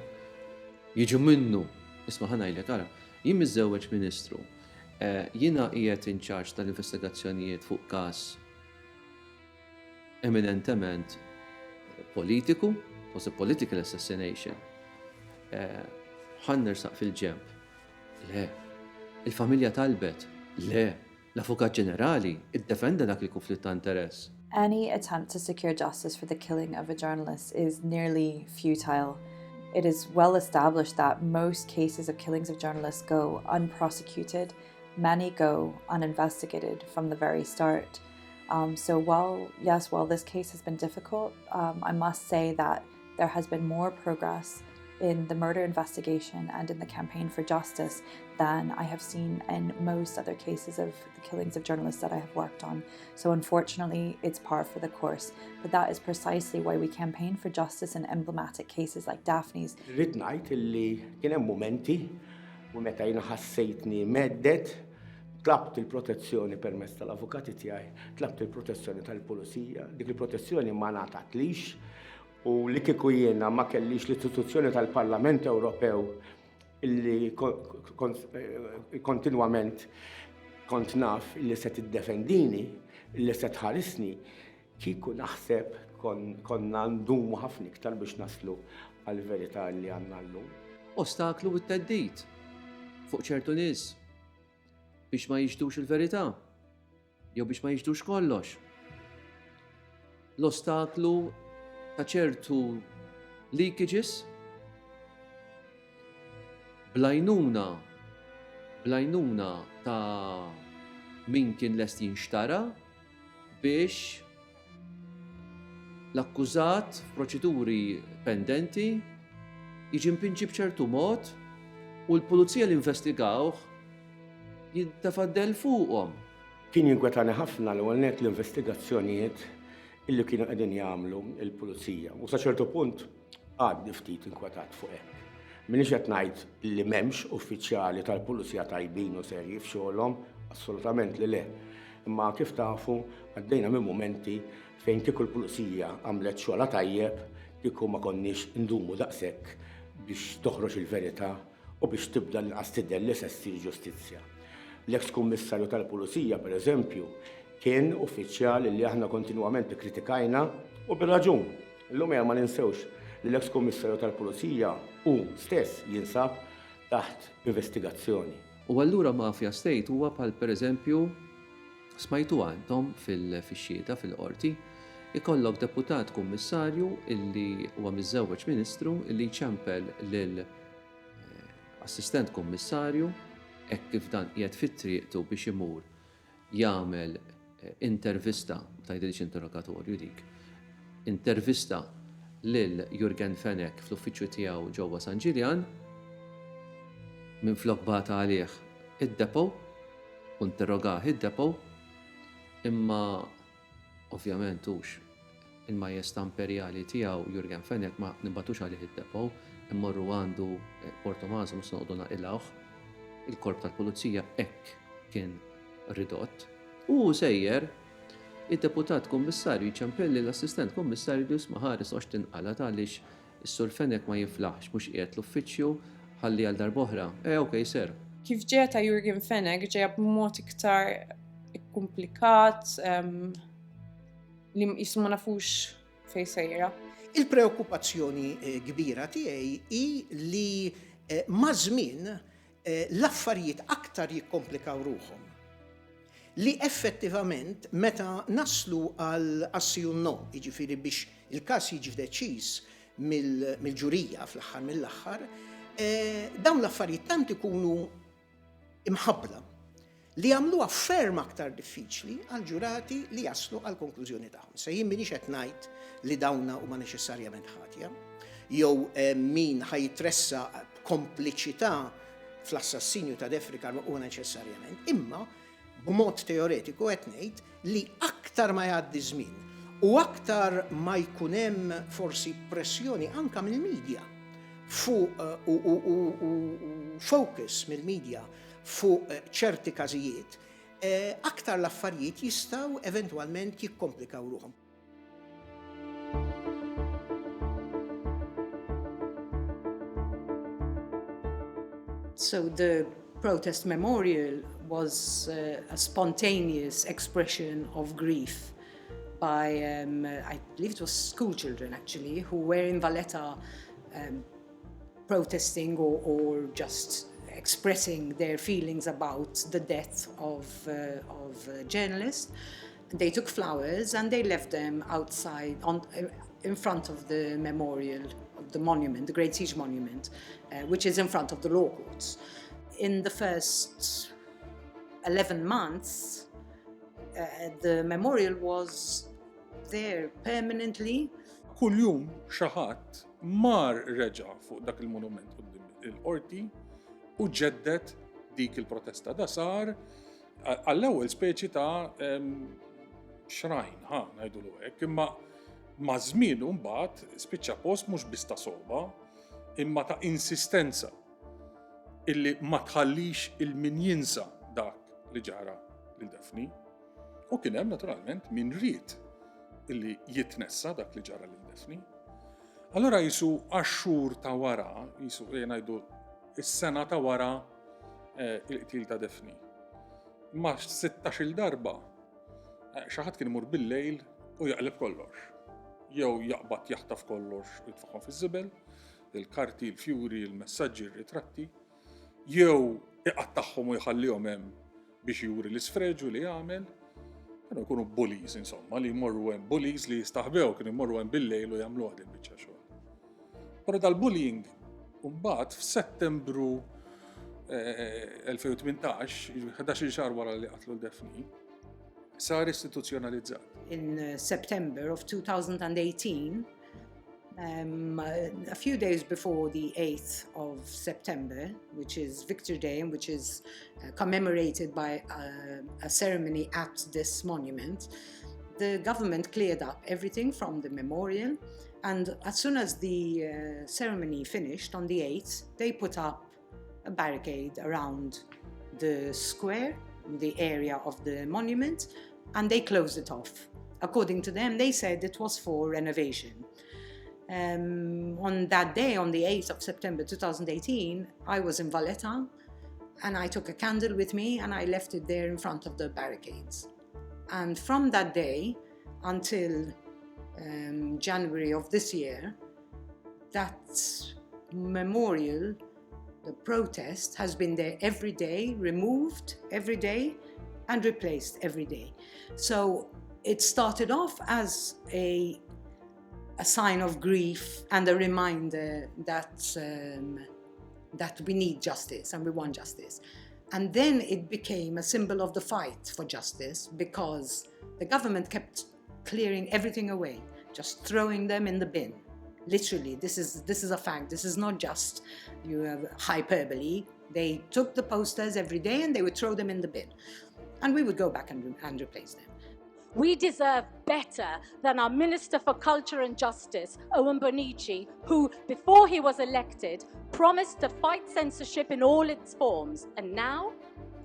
jiġu minnu. Isma' ħanajlek ara, jien miżewweġ Ministru. Jiena qiegħed in charge tal-investigazzjonijiet fuq każ eminentement politiku, was a political assassination. Ħannersaq fil-ġemp. Le, il-familja talbet. Le, l-Avukat Ġenerali iddefenda dak il-konflitt ta' interess. Any attempt to secure justice for the killing of a journalist is nearly futile. It is well established that most cases of killings of journalists go unprosecuted. Many go uninvestigated from the very start. So while this case has been difficult, I must say that there has been more progress in the murder investigation and in the campaign for justice than I have seen in most other cases of the killings of journalists that I have worked on. So unfortunately, it's par for the course. But that is precisely why we campaign for justice in emblematic cases like Daphne's. Rrid ngħid illi kien hemm mumenti u meta jiena ħassejtni meddet, tlabt il-protezzjoni permezz tal-avukati tiegħi, tlabt il-protezzjoni tal-pulizija, dik il-protezzjoni ma ngħatatlix. U li kieku jiena ma kellix l-istituzzjoni tal-Parlament Ewropew illi kontinwament kont naf illi se tiddefendini, illi se tħarisni, kieku naħseb konna ndumu ħafna iktar biex naslu għal-verità li għandna llum. Ostaklu it-teddit fuq ċertu nies biex ma jiġdux il-verità jew biex ma jiġdux kollox. L-ostaklu ta' ċertu leakages blajnuna ta' min kien lest jinxtara biex l-akkużat f'proċeduri pendenti jiġi mpinġi b'ċertu mod u l-pulizija li investigawh jintafaddel fuqhom. Kien jinkwetani ħafna l-ewwel net l-investigazzjonijiet illi kienu qegħdin jagħmlu l-pulizija. U sa ċertu punt għadni ftit inkwetat fuq hekk. Minix qed ngħid li m'hemmx uffiċjali tal-pulizija tajbin u serji f'xogħolhom, assolutament li le. Imma kif tafu għaddejna minn momenti fejn kieku l-pulizija għamlet xogħla tajjeb kieku ma konniex ndumu daqshekk biex toħroġ il-verità u biex tibda l-inqas tidher li se ssir ġustizzja. L-eks kummissarju tal-pulizija, pereżempju, kien uffiċjali li aħna kontinwament kritikajna u bir-raġun. Illum ma ninsewx li l-eks kummissarju tal-pulizija hu stess jinsab taħt investigazzjoni. U allura Mafia State huwa bħal pereżempju smajtu għandhom fil-xieta fil-qorti ikollok deputat kummissarju illi huwa miżewweġ Ministru illi ċempel lil assistent kummissarju hekk kif dan qiegħed fit-triqtu biex imur jagħmel intervista, tajdilix interrogatorju dik, intervista lil Jurgen Fenech fl-uffiċċju tiegħu ġewwa San Ġiljan, minn flok bata għalih id-depo, u interrogah id-depo, imma ovvjament hux il-majesta imperjali tiegħu Jurgen Fenech ma nibatux għalih id-depo, immorru għandu Porto Maso mus noqogħdu naqilgħuh, il-korp tal-pulizija hekk kien ridott. U sejjer id-deputat kummissarju ċempelli l-assistent kummissarju li jisma' ħares għax tinqalat għaliex is-sur Fenech ma jinflaħx mhux qiegħed l-uffiċċju ħalli għal darb'oħra. Okej ser. Kif ġejja ta' Jurgen Fenech ġejja b'mod iktar komplikat li jisma' nafux fejn sejra. Il-preokkupazzjoni kbira tiegħi hi li ma' żmien l-affarijiet aktar jikkomplikaw ruhom. Li effettivament meta naslu għal assi u no, jiġifieri biex il-każ jiġi deċiż mill-ġurija fl-aħħar mill-aħħar, dawn l-affarijiet tant ikunu imħabbra li għamluha ferm aktar diffiċli għal ġurati li jaslu għal konklużjoni tagħhom. Se jien minix qed ngħid li dawna huma neċessarjament ħatja, jew min ħajtressa kompliċità fl-assassinju ta' Daphne huwa neċessarjament, imma b'mod teoretiku qed ngħid li aktar ma jgħaddi żmien u aktar ma jkun hemm forsi pressjoni anke mill-medja fuq u focus mill-medja fuq ċerti każijiet, aktar l-affarijiet jistgħu eventwalment jikkomplikaw ruhom. So the protest memorial was a spontaneous expression of grief by, I believe it was school children actually, who were in Valletta protesting or just expressing their feelings about the death of a journalist. They took flowers and they left them outside in front of the memorial, of the monument, the Great Siege Monument, which is in front of the law courts. In the first 11 months, the memorial was there permanently. Kull jum xi ħadd mar reġa' fuq dak il-monument quddiem il-qorti u ġeddet dik il-protesta. Da sar għall-ewwel speċi ta' xrajn, ngħidulu hekk, imma ma' żmienu mbagħad spiċċa post mhux biss ta' soba, imma ta' insistenza illi ma tħallix il-min jinsa dak li ġara lil Daphne. U kien hemm naturalment min rid illi jitnessa dak li ġara lil Daphne. Allora jisu għaxxur ta' wara, jisu ngħidu is-sena ta' wara il-qtil ta' Daphne. Ma 16-il darba xi ħadd kien imur bil-lejl u jaqleb kollox. Jew jaqbad jaħtaf kollox u jitfaħħom fiż-żibel, il-karti, il-fjuri, il-messaġġi, ir-ritratti, jew iqattaħħom u jħallihom hemm biex juri l-isfreġu li jagħmel. Kienu jkunu bullies insomma, li jmorru hemm bullies li jistaħbew kienu jmorru hemm bil-lejl u jagħmlu din biċċa xogħol. Però dal-bullying mbagħad f'Settembru 2018, 11 xahar wara li qatlu Daphne, sar istituzzjonalizzat. In September of 2018, a few days before the 8th of September, which is Victory Day and which is commemorated by a ceremony at this monument, the government cleared up everything from the memorial, and as soon as the ceremony finished on the 8th, they put up a barricade around the square, the area of the monument, and they closed it off. According to them, they said it was for renovation. On that day, on the 8th of September 2018, I was in Valletta and I took a candle with me and I left it there in front of the barricades. And from that day until January of this year, that memorial, the protest, has been there every day, removed every day and replaced every day. So it started off as a sign of grief and a reminder that we need justice and we want justice. And then it became a symbol of the fight for justice because the government kept clearing everything away, just throwing them in the bin. Literally, this is a fact. This is not just hyperbole. They took the posters every day and they would throw them in the bin. And we would go back and replace them. We deserve better than our Minister for Culture and Justice, Owen Bonici, who, before he was elected, promised to fight censorship in all its forms. And now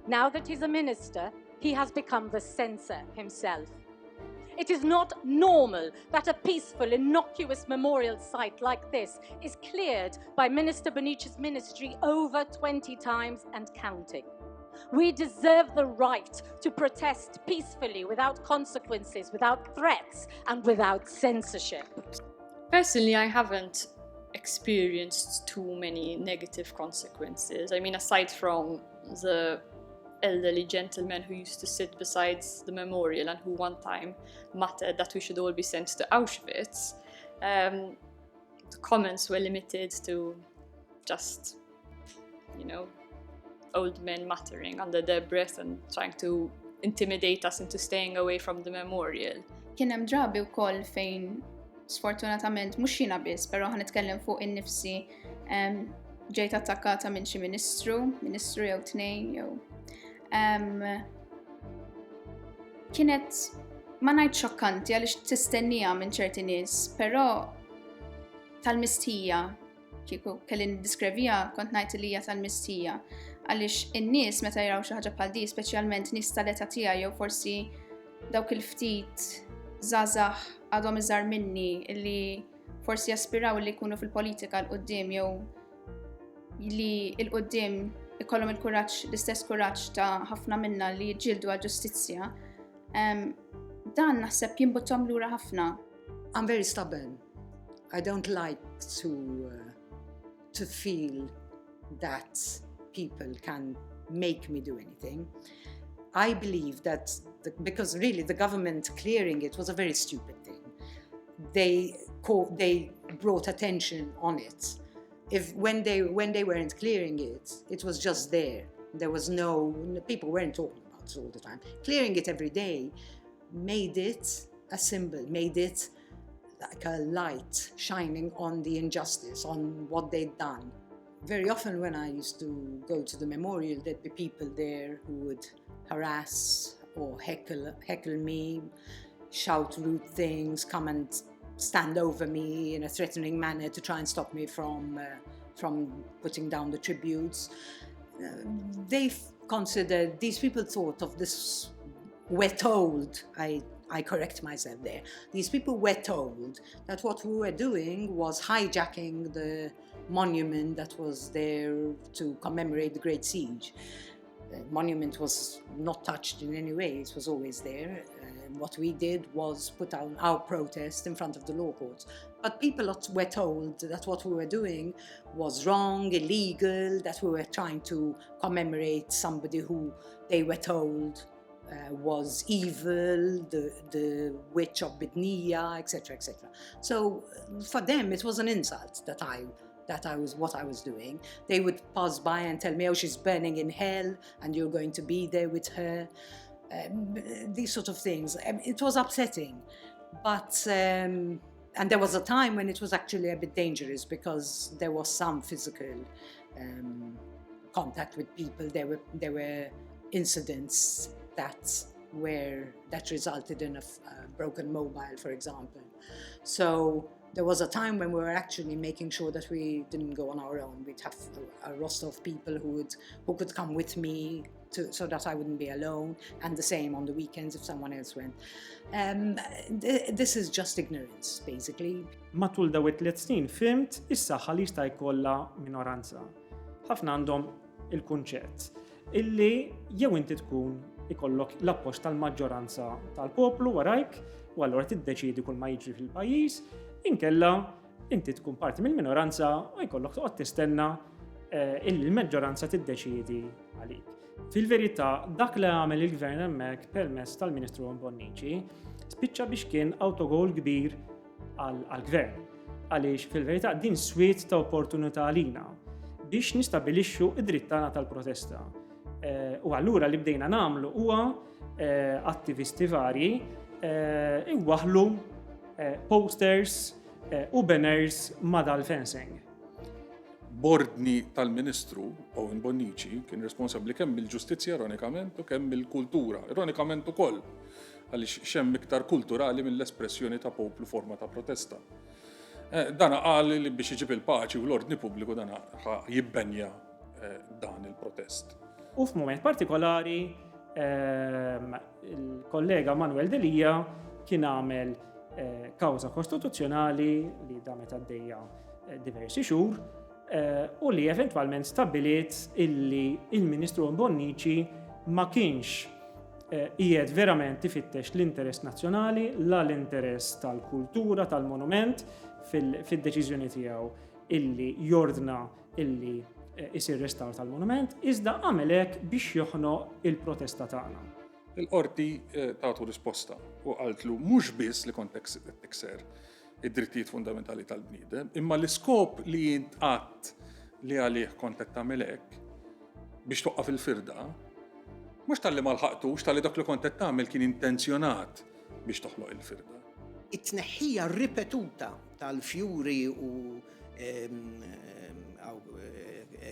that he's a minister, he has become the censor himself. It is not normal that a peaceful, innocuous memorial site like this is cleared by Minister Bonici's ministry over 20 times and counting. We deserve the right to protest peacefully without consequences, without threats, and without censorship. Personally, I haven't experienced too many negative consequences. I mean, aside from the elderly gentleman who used to sit beside the memorial and who one time muttered that we should all be sent to Auschwitz, the comments were limited to just, old men muttering under their breath and trying to intimidate us into staying away from the memorial. Kien hemm drabi wkoll fejn sfortunatament mhux jiena biss, però ħanitkellem fuq innifsi ġejt attakkata minn xi ministru jew tnejn jew. Kienet ma ngħid xokkanti għaliex tistennija minn ċerti nies, però tal-mistija kieku kelli niddiskrivija kont ngħid li hija tal-mistija. Għaliex in-nies meta jaraw xi ħaġa bħal di, speċjalment nies tal-età tiegħi jew forsi dawk il-ftit żgħażagħ għadhom iżgħar minni li forsi jaspiraw li jkunu fil-politika l-qudiem jew li l-qudiem ikollhom il-kuraġġ, l-istess kuraġġ ta' ħafna minna li jiġġieldu għall-ġustizzja, dan naħseb jinbuttom lura ħafna. I'm very stubborn. I don't like to feel that people can make me do anything. I believe that because really the government clearing it was a very stupid thing. They brought attention on it. When they weren't clearing it, it was just there. There was people weren't talking about it all the time. Clearing it every day made it a symbol, made it like a light shining on the injustice, on what they'd done. Very often when I used to go to the memorial, there'd be people there who would harass or heckle me, shout rude things, come and stand over me in a threatening manner to try and stop me from putting down the tributes. These people thought of this, we're told, I correct myself there, these people were told that what we were doing was hijacking the monument that was there to commemorate the Great Siege. The monument was not touched in any way, it was always there. What we did was put out our protest in front of the law courts. But people were told that what we were doing was wrong, illegal, that we were trying to commemorate somebody who they were told was evil, the witch of Bithynia, etc., etc. So for them it was an insult that I was what I was doing. They would pass by and tell me, oh, she's burning in hell and you're going to be there with her. These sort of things. It was upsetting. But, and there was a time when it was actually a bit dangerous because there was some physical contact with people. There were incidents that resulted in a broken mobile, for example. So there was a time when we were actually making sure that we didn't go on our own. We'd have a roster of people who could come with me so that I wouldn't be alone, and the same on the weekends if someone else went. This is just ignorance, basically. Matul daw it-tliet snin fimt is-saħħa li jista' jkollha minoranza. Ħafna għandhom il-kunċett illi jew inti tkun ikollok l-appoġġ tal-maġġoranza tal-poplu warajk u allura tiddeċiedi kull ma jiġri fil-pajjiż, inkella inti tkun parti mill-minoranza u jkollok toqgħod tistenna illi l-maġġoranza tiddeċiedi għalik. Fil-verità, dak li għamel il-gvern hemmhekk permezz tal-Ministru Bonici spiċċa biex kien autogol kbir għall-gvern. Għaliex fil-verità din swiet ta' opportunità għalina biex nistabilixxu id-dritt tagħna tal-protesta. U allura li bdejna nagħmlu huwa attivisti varji iwaħħlu posters u banners ma' dal-fencing. Bordni tal-Ministru Owen Bonnici kien responsabbli kemm mill-ġustizzja ironikament u kemm mill-kultura, ironikament ukoll għaliex xemm iktar kulturali mill-espressjoni ta' poplu forma ta' protesta. Dana qal li biex iġib il-paċi u l-ordni pubbliku dana jibbenja dan il-protest. U f'mument partikolari il-kollega Manuel Delija kien għamel kawża kostituzzjonali li damet għaddejja diversi xhur u li eventwalment stabbiliet illi il-Ministru Bonnici ma kienx qiegħed verament ifittex l-interess nazzjonali, la l-interess tal-kultura, tal-monument fid-deċiżjoni tiegħu illi jordna illi isir restawr tal-monument, iżda għamel hekk biex joħnoq il-protesta tagħna. Il-qorti tagħtu risposta u qaltlu mhux biss li kont tikser id-drittijiet fundamentali tal-bniedem, imma l-iskop li jintqatt li għalih kont qed tagħmel hekk biex toqqaf il-firda, mhux tal-li ma lħaqtux, tal-li dak li kont qed tagħmel kien intenzjonat biex toħloq il-firda. It-tneħħija ripetuta tal-fjuri u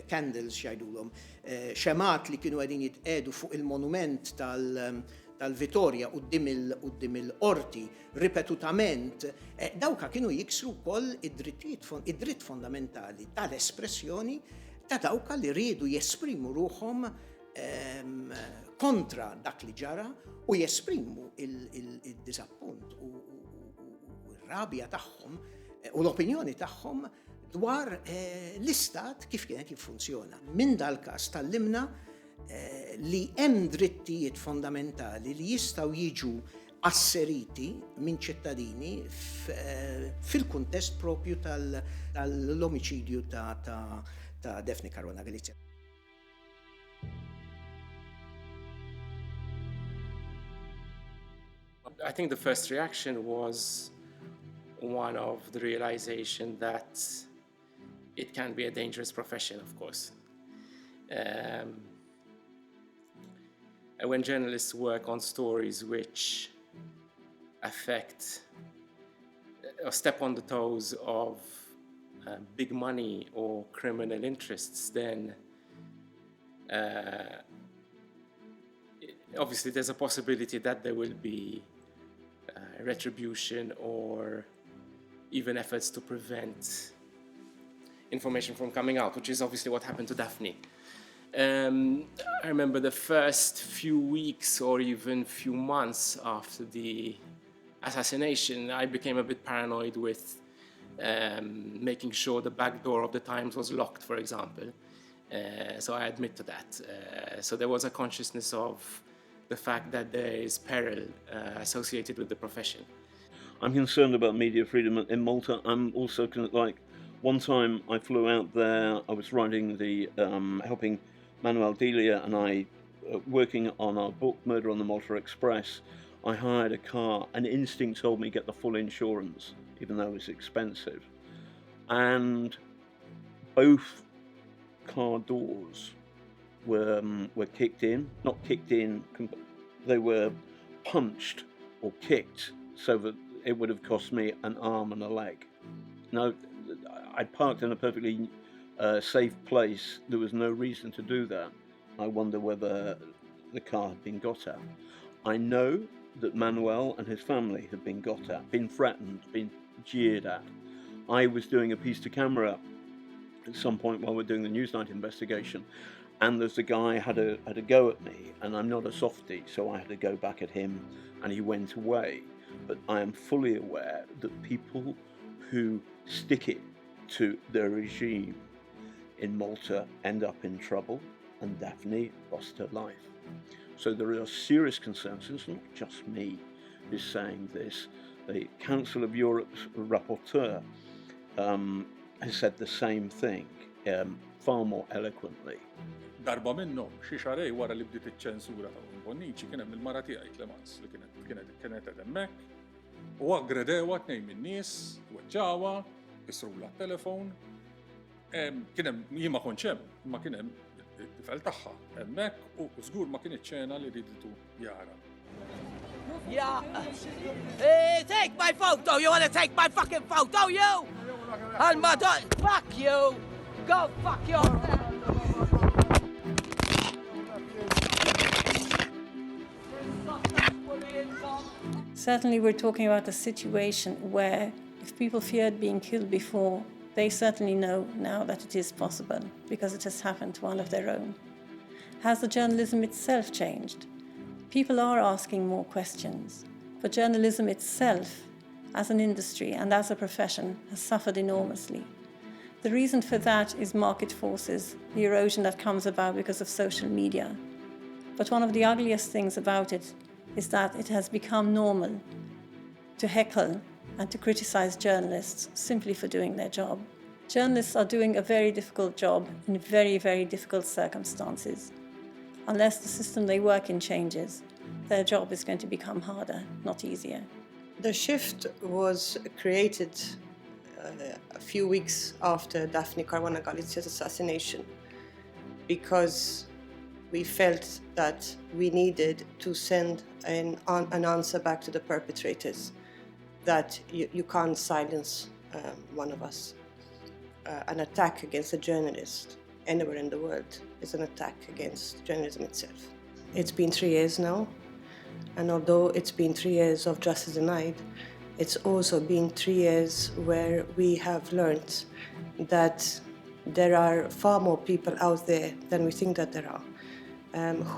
candles xajdulhom, xemat li kienu għedin jitqedu fuq il-monument tal-Vittoria qudiem il-qorti ripetutament, dawka kienu jiksru wkoll id-dritt fondamentali tal-espressjoni ta' dawka li rridu jesprimu ruhom kontra dak li ġara u jesprimu il-disappunt u r-rabja tagħhom u l-opinjoni tagħhom dwar l-istat kif kienet jiffunzjona. Minn dal-każ tallimna li hemm drittijiet fondamentali li jistgħu jiġu asseriti minn ċittadini fil-kuntest propju tal-omiċidju ta' Daphne Caruana Galizia. I think the first reaction was one of the realization that it can be a dangerous profession, of course. And when journalists work on stories which affect or step on the toes of big money or criminal interests, then obviously there's a possibility that there will be retribution or even efforts to prevent information from coming out, which is obviously what happened to Daphne. I remember the first few weeks or even few months after the assassination, I became a bit paranoid with making sure the back door of the Times was locked, for example. So I admit to that. So there was a consciousness of the fact that there is peril associated with the profession. I'm concerned about media freedom in Malta. I'm also one time I flew out there, I was writing helping Manuel Delia and I working on our book, Murder on the Malta Express. I hired a car, and instinct told me get the full insurance, even though it was expensive. And both car doors were kicked in, not kicked in, they were punched or kicked so that it would have cost me an arm and a leg. Now, I'd parked in a perfectly safe place. There was no reason to do that. I wonder whether the car had been got at. I know that Manuel and his family had been got at, been threatened, been jeered at. I was doing a piece to camera at some point while we're doing the Newsnight investigation, and there's a guy had a go at me, and I'm not a softie, so I had to go back at him, and he went away. But I am fully aware that people who stick it to their regime in Malta end up in trouble, and Daphne lost her life. So there are serious concerns. It's not just me who's saying this. The Council of Europe's rapporteur has said the same thing, far more eloquently. Darba minnhom xi xarej wara li bdiet iċ-ċensura ta' Bonnici kien hemm il-mara tiegħi Clemens li kienet hemmhekk u aggredewa tnejn min-nies, weġġawha, isrula t-telefon. Kien hemm jien ma kontx hemm, imma kien hemm it-tifel tagħha hemmhekk u żgur ma kienx ċena li riditu jara. Yeah. Hey, take my photo. You want to take my fucking photo, you? And my fuck you. Go fuck yourself. Certainly we're talking about a situation where if people feared being killed before, they certainly know now that it is possible because it has happened to one of their own. Has the journalism itself changed? People are asking more questions, but journalism itself, as an industry and as a profession, has suffered enormously. The reason for that is market forces, the erosion that comes about because of social media. But one of the ugliest things about it is that it has become normal to heckle and to criticize journalists simply for doing their job. Journalists are doing a very difficult job in very, very difficult circumstances. Unless the system they work in changes, their job is going to become harder, not easier. The shift was created a few weeks after Daphne Caruana Galicia's assassination because we felt that we needed to send an answer back to the perpetrators that you can't silence one of us. An attack against a journalist anywhere in the world is an attack against journalism itself. It's been 3 years now, and although it's been 3 years of justice denied, it's also been 3 years where we have learned that there are far more people out there than we think that there are,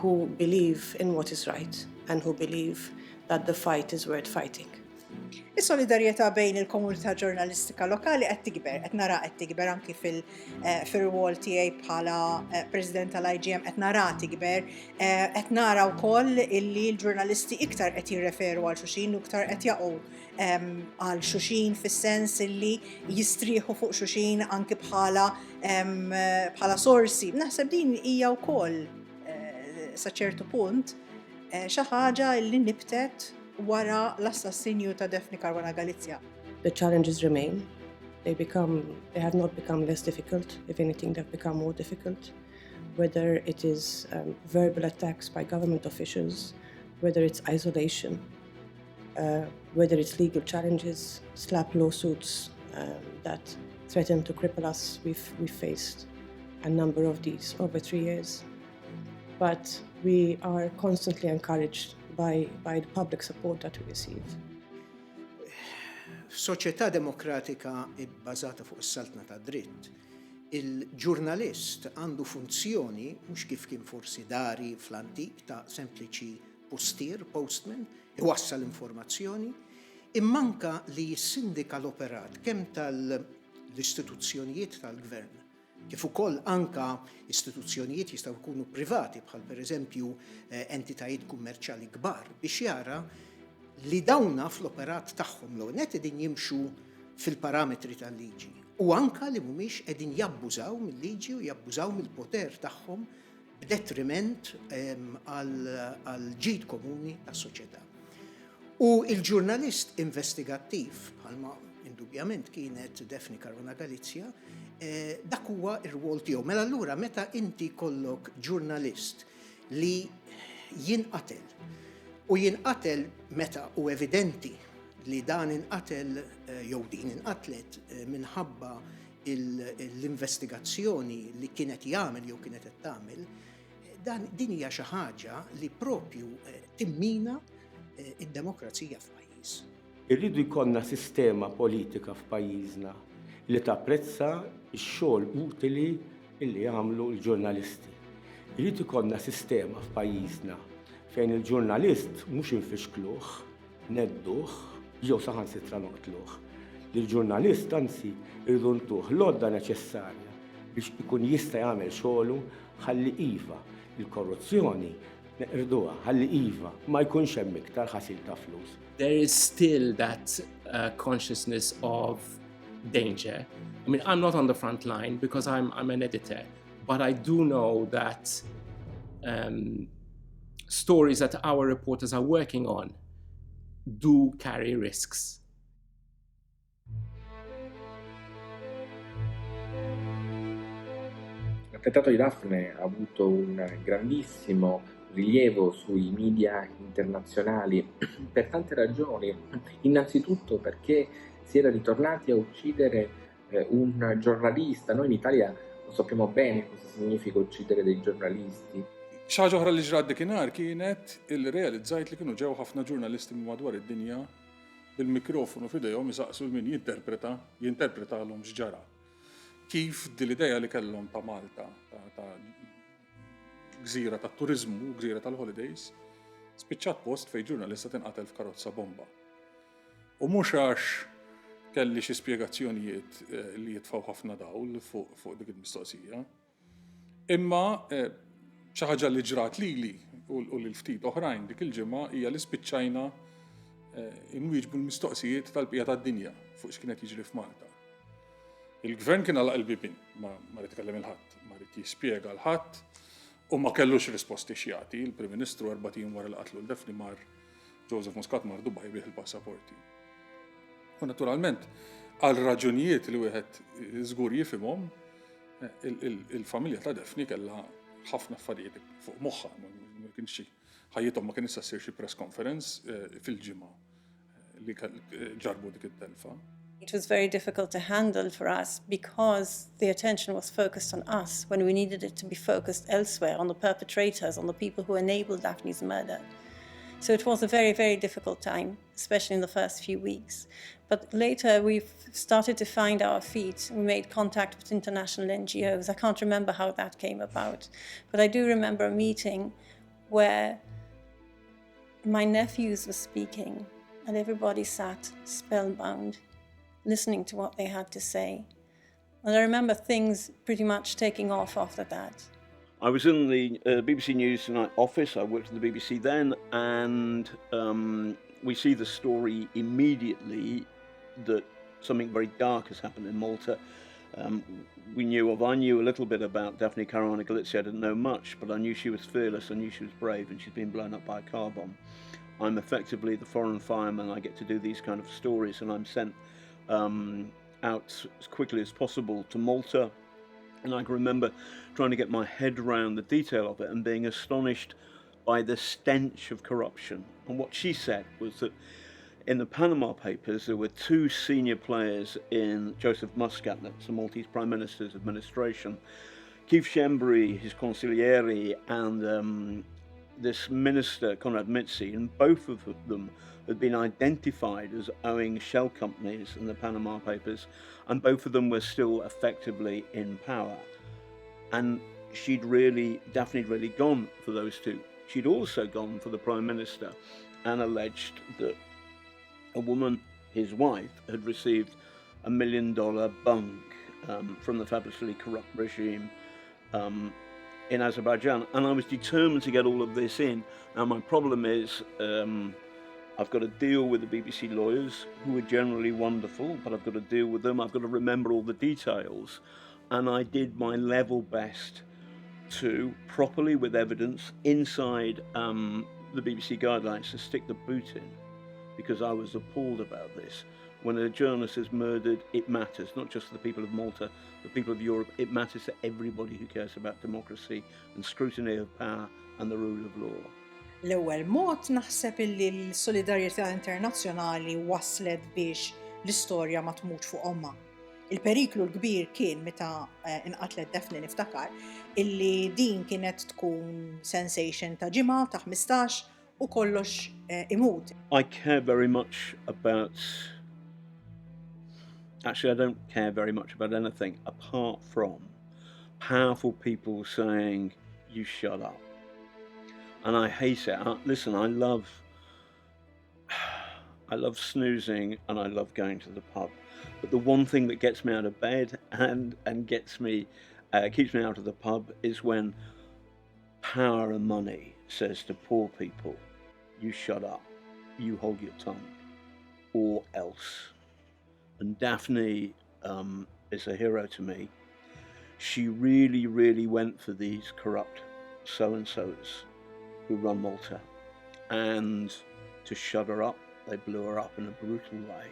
who believe in what is right and who believe that the fight is worth fighting. Is-solidarjetà bejn il-komunità ġurnalistika lokali qed tikber, qed nara qed tikber anki fir-rwol tiegħi bħala President tal-IGM qed nara tikber, qed nara wkoll illi l-ġurnalisti iktar qed jirreferu għal xulxin u iktar qed jaqgħu għal xulxin fis-sens illi jistrieħu fuq xulxin anki bħala sorsi. Naħseb din hija wkoll sa ċertu punt xi ħaġa li nibtet wara l-assassinju ta' Daphne Caruana Galizia. The challenges remain. They have not become less difficult. If anything, they've become more difficult. Whether it is verbal attacks by government officials, whether it's isolation, whether it's legal challenges, slap lawsuits that threaten to cripple us. We've faced a number of these over 3 years. But we are constantly encouraged by the public support that we receive. F'soċjetà demokratika bbażata fuq is-saltna ta' dritt, il-ġurnalist għandu funzjoni mhux kif kien forsi dari fl-antik ta' sempliċi postier, postman, iwassal informazzjoni, imma anke li jissindika l-operat kemm tal-istituzzjonijiet tal-gvern kif ukoll anke istituzzjonijiet jistgħu jkunu privati bħal pereżempju entitajiet kummerċjali kbar biex jara li dawna fl-operat tagħhom l-għonet qegħdin jimxu fil-parametri tal-liġi u anke li mhumiex qegħdin jabbużaw mill-liġi u jabbużaw mill-poter tagħhom b'detriment għal ġid komuni tas-soċjetà. U l-ġurnalist investigattiv bħalma indubjament kienet Daphne Caruana Galizia dak huwa r-rwol tiegħu. Mela allura meta inti kollok ġurnalist li jinqatel meta u evidenti li dan inqatel jew din inqatlet minħabba l-investigazzjoni li kienet jagħmel jew kienet qed tagħmel, din hija xi ħaġa li propju timmina id-demokrazija f'pajjiż. Irridu jkollna sistema politika f'pajjiżna li tapprezza x-xogħol utili li jagħmlu l-ġurnalisti. Irrid ikollna sistema f'pajjiżna fejn il-ġurnalist mhux infixkluh, nedduh, jew saħansitra noqtluh. Lill-ġurnalist anzi irridu ntuh l-għodda neċessarja biex ikun jista' jagħmel xogħlu ħalli iva il-korruzzjoni neqrduha ħalli iva ma jkunx hemm iktar ħasil ta' flus. There is still that consciousness of danger. I mean, I'm not on the front line because I'm an editor, but I do know that stories that our reporters are working on do carry risks. L'attentato di Daphne ha avuto un grandissimo rilievo sui media internazionali per tante ragioni. Innanzitutto perché si era ritornati a uccidere un giornalista. Noi in Italia lo sappiamo bene cosa significa uccidere dei giornalisti. ċaġa oħra li ġrad dikinhar kienet il-realizzajt li kienu ġew ħafna ġurnalisti minn madwar id-dinja bil-mikrofonu f'idejhom isaqsu min jinterpretalhom x'ġara. Kif dil-idea li kellhom ta' Malta, ta' gżira ta' turizmu, gżira tal-holidays, spiċċat post fejn ġurnalista tinqatel f'karozza bomba. U mhux għax kelli xi spjegazzjonijiet li jitfgħu ħafna dawl fuq dik il-mistoqsija, imma xi ħaġa li ġrat lili u lil ftit oħrajn dik il-ġimgħa hija li spiċċajna inwieġbu l-mistoqsijiet tal-bqija tad-dinja fuq x'kienet jiġri f'Malta. Il-gvern kien għalaq il-bibin, ma rrid itkellem il-ħadd, ma rrid jispjega l-ħadd u ma kellux risposti x'jagħti. Il-Prim Ministru 4 wara li qatlu l-Daphne mar Joseph Muscat mar Dubai bih il-passaporti. U naturalment għal raġunijiet li wieħed żgur jifhimhom, il-familja ta' Daphne kellha ħafna affarijiet fuq moħħha, ma kienx ħajjithom ma kien issa ssir xi press conference fil-ġimgħa li ġarbu dik it-telfa. It was very difficult to handle for us because the attention was focused on us when we needed it to be focused elsewhere, on the perpetrators, on the people who enabled Daphne's murder. So it was a very, very difficult time, especially in the first few weeks. But later we've started to find our feet. We made contact with international NGOs. I can't remember how that came about, but I do remember a meeting where my nephews were speaking and everybody sat spellbound, listening to what they had to say. And I remember things pretty much taking off after that. I was in the BBC News Tonight office. I worked at the BBC then, and we see the story immediately that something very dark has happened in Malta. I knew a little bit about Daphne Caruana Galizia. I didn't know much, but I knew she was fearless, I knew she was brave, and she'd been blown up by a car bomb. I'm effectively the foreign fireman. I get to do these kind of stories, and I'm sent out as quickly as possible to Malta. And I can remember trying to get my head around the detail of it and being astonished by the stench of corruption. And what she said was that in the Panama Papers, there were 2 senior players in Joseph Muscat, that's the Maltese Prime Minister's administration, Keith Schembri, his consigliere, and this minister, Conrad Mitzi, and both of them had been identified as owing shell companies in the Panama Papers, and both of them were still effectively in power. And Daphne had really gone for those 2. She'd also gone for the Prime Minister and alleged that a woman, his wife, had received $1 million bung from the fabulously corrupt regime in Azerbaijan. And I was determined to get all of this in. Now my problem is I've got to deal with the BBC lawyers, who are generally wonderful, but I've got to deal with them. I've got to remember all the details. And I did my level best to, properly with evidence, inside the BBC guidelines, to stick the boot in, because I was appalled about this. When a journalist is murdered, it matters, not just to the people of Malta, the people of Europe, it matters to everybody who cares about democracy and scrutiny of power and the rule of law. L-ewwel mod naħseb illi l-solidarjetà internazzjonali waslet biex l-istorja ma tmutx fuq omma. Il-periklu l-kbir kien meta inqatlet Daphne niftakar illi din kienet tkun sensation ta' ġimgħa ta' 15 u kollox imut. I care very much about... Actually, I don't care very much about anything apart from powerful people saying, "You shut up." And I hate it. Listen, I love snoozing and I love going to the pub. But the one thing that gets me out of bed and keeps me out of the pub is when power and money says to poor people, "You shut up, you hold your tongue, or else." And Daphne is a hero to me. She really, really went for these corrupt so-and-sos who run Malta. And to shut her up, they blew her up in a brutal way.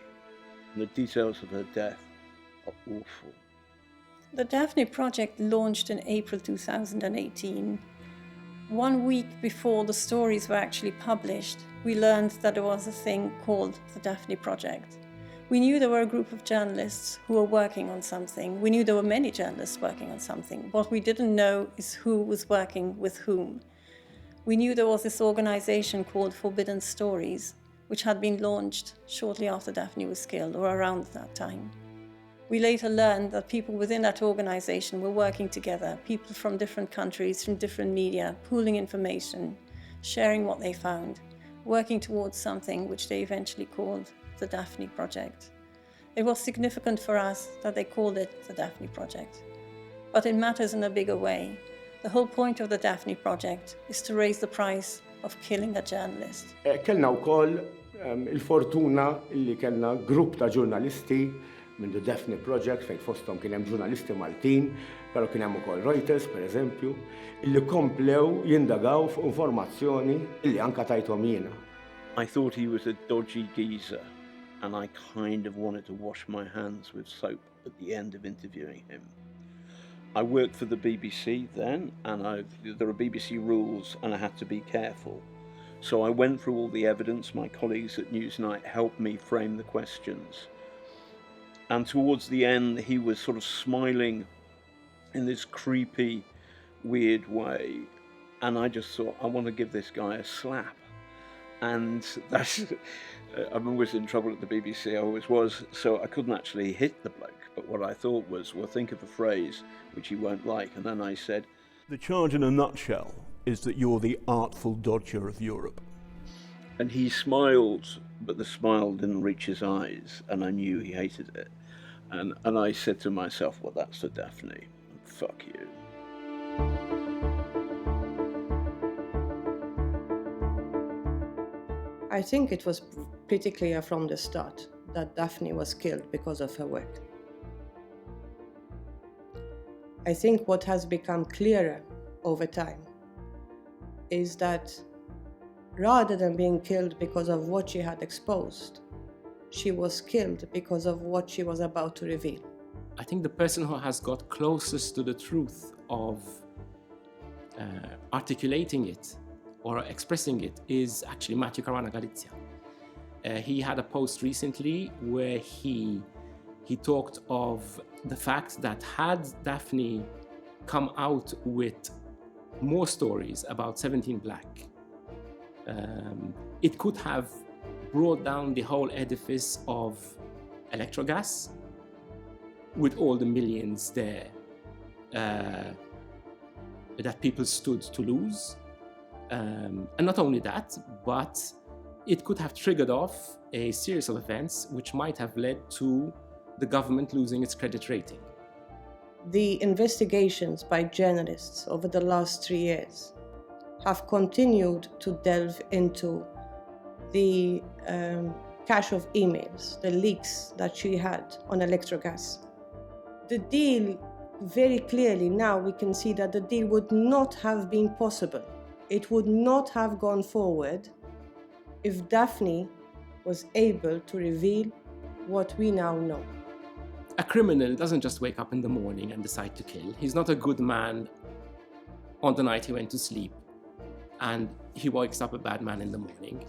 And the details of her death are awful. The Daphne Project launched in April 2018. 1 week before the stories were actually published, we learned that there was a thing called the Daphne Project. We knew there were a group of journalists who were working on something. We knew there were many journalists working on something. What we didn't know is who was working with whom. We knew there was this organization called Forbidden Stories, which had been launched shortly after Daphne was killed, or around that time. We later learned that people within that organization were working together, people from different countries, from different media, pooling information, sharing what they found, working towards something which they eventually called the Daphne Project. It was significant for us that they called it the Daphne Project. But it matters in a bigger way. The whole point of the Daphne Project is to raise the price of killing a journalist. Kellna wkoll il-fortuna illi kellna grupp ta' ġurnalisti minn The Daphne Project fejn fosthom kien hemm ġurnalisti Maltin, però kien hemm ukoll Reuters pereżempju, illi komplew jindagaw fuq informazzjoni illi anka tajthom jiena. I thought he was a dodgy geezer, and I kind of wanted to wash my hands with soap at the end of interviewing him. I worked for the BBC then, and there are BBC rules, and I had to be careful. So I went through all the evidence. My colleagues at Newsnight helped me frame the questions. And towards the end, he was sort of smiling in this creepy, weird way. And I just thought, I want to give this guy a slap. And that's, I'm always in trouble at the BBC, I always was, so I couldn't actually hit the bloke. But what I thought was, well, think of a phrase which he won't like. And then I said, the charge in a nutshell is that you're the artful dodger of Europe. And he smiled, but the smile didn't reach his eyes, and I knew he hated it. And I said to myself, well, that's for Daphne. Fuck you. I think it was pretty clear from the start that Daphne was killed because of her work. I think what has become clearer over time is that rather than being killed because of what she had exposed, she was killed because of what she was about to reveal. I think the person who has got closest to the truth of articulating it or expressing it is actually Matthew Caruana Galizia. He had a post recently where he talked of the fact that had Daphne come out with more stories about 17 Black, it could have brought down the whole edifice of electrogas with all the millions there that people stood to lose. And not only that, but it could have triggered off a series of events which might have led to the government losing its credit rating. The investigations by journalists over the last 3 years have continued to delve into the cache of emails, the leaks that she had on electrogas. The deal, very clearly now we can see that the deal would not have been possible. It would not have gone forward if Daphne was able to reveal what we now know. A criminal doesn't just wake up in the morning and decide to kill. He's not a good man on the night he went to sleep and he wakes up a bad man in the morning.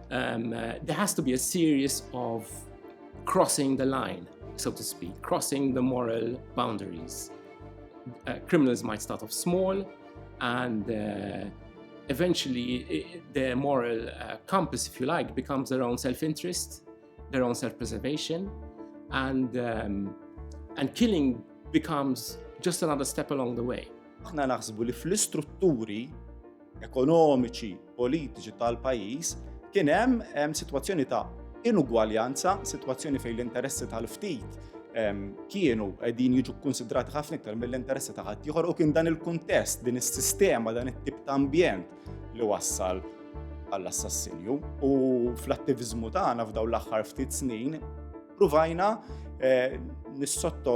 There has to be a series of crossing the line, so to speak, crossing the moral boundaries. Criminals might start off small and eventually their moral compass, if you like, becomes their own self-interest, their own self-preservation, and killing becomes just another step along the way. Aħna naħsbu li fl-istrutturi ekonomiċi, politiċi tal-pajjiż kien hemm sitwazzjoni ta' inugwaljanza, sitwazzjoni fejn l-interessi tal-ftit kienu qegħdin jiġu kkunsidrati ħafna iktar mill-interessi ta' ħadd ieħor u kien dan il-kuntest, din is-sistema, dan it-tip ta' ambjent li wassal għall-assassinju. U fl-attiviżmu tagħna f'dawn l-aħħar ftit snin pruvajna nissotto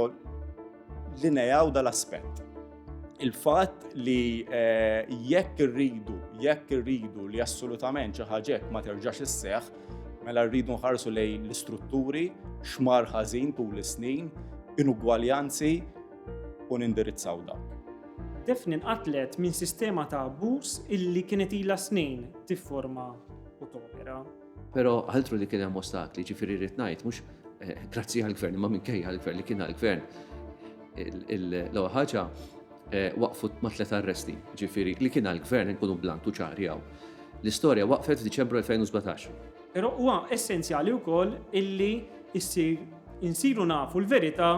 linjaw dal-aspett. Il-fatt li jekk irridu li assolutament xi ħaġa ma terġax isseħħ, mela rridu nħarsu lejn l-istrutturi, xmar ħażin tul is-snin, inugwaljanzi u nindirizzaw dak. Daphne nqatlet minn sistema ta' abbuż illi kienet ilha snin tifforma u topera. Però ħaltru li kien hemm ostakli, ġifieri rrid ngħid mhux grazzi għall-gvern, imma minkejja għall-gvern li kien għall-gvern. L-ewwel ħaġa waqfu ma' 3 arresti, ġifieri li kien għall-gvern nkunu blank u ċari hawn. L-istorja waqfet f'Diċembru 2017. Però huwa essenzjali wkoll illi insiru nafu l-verità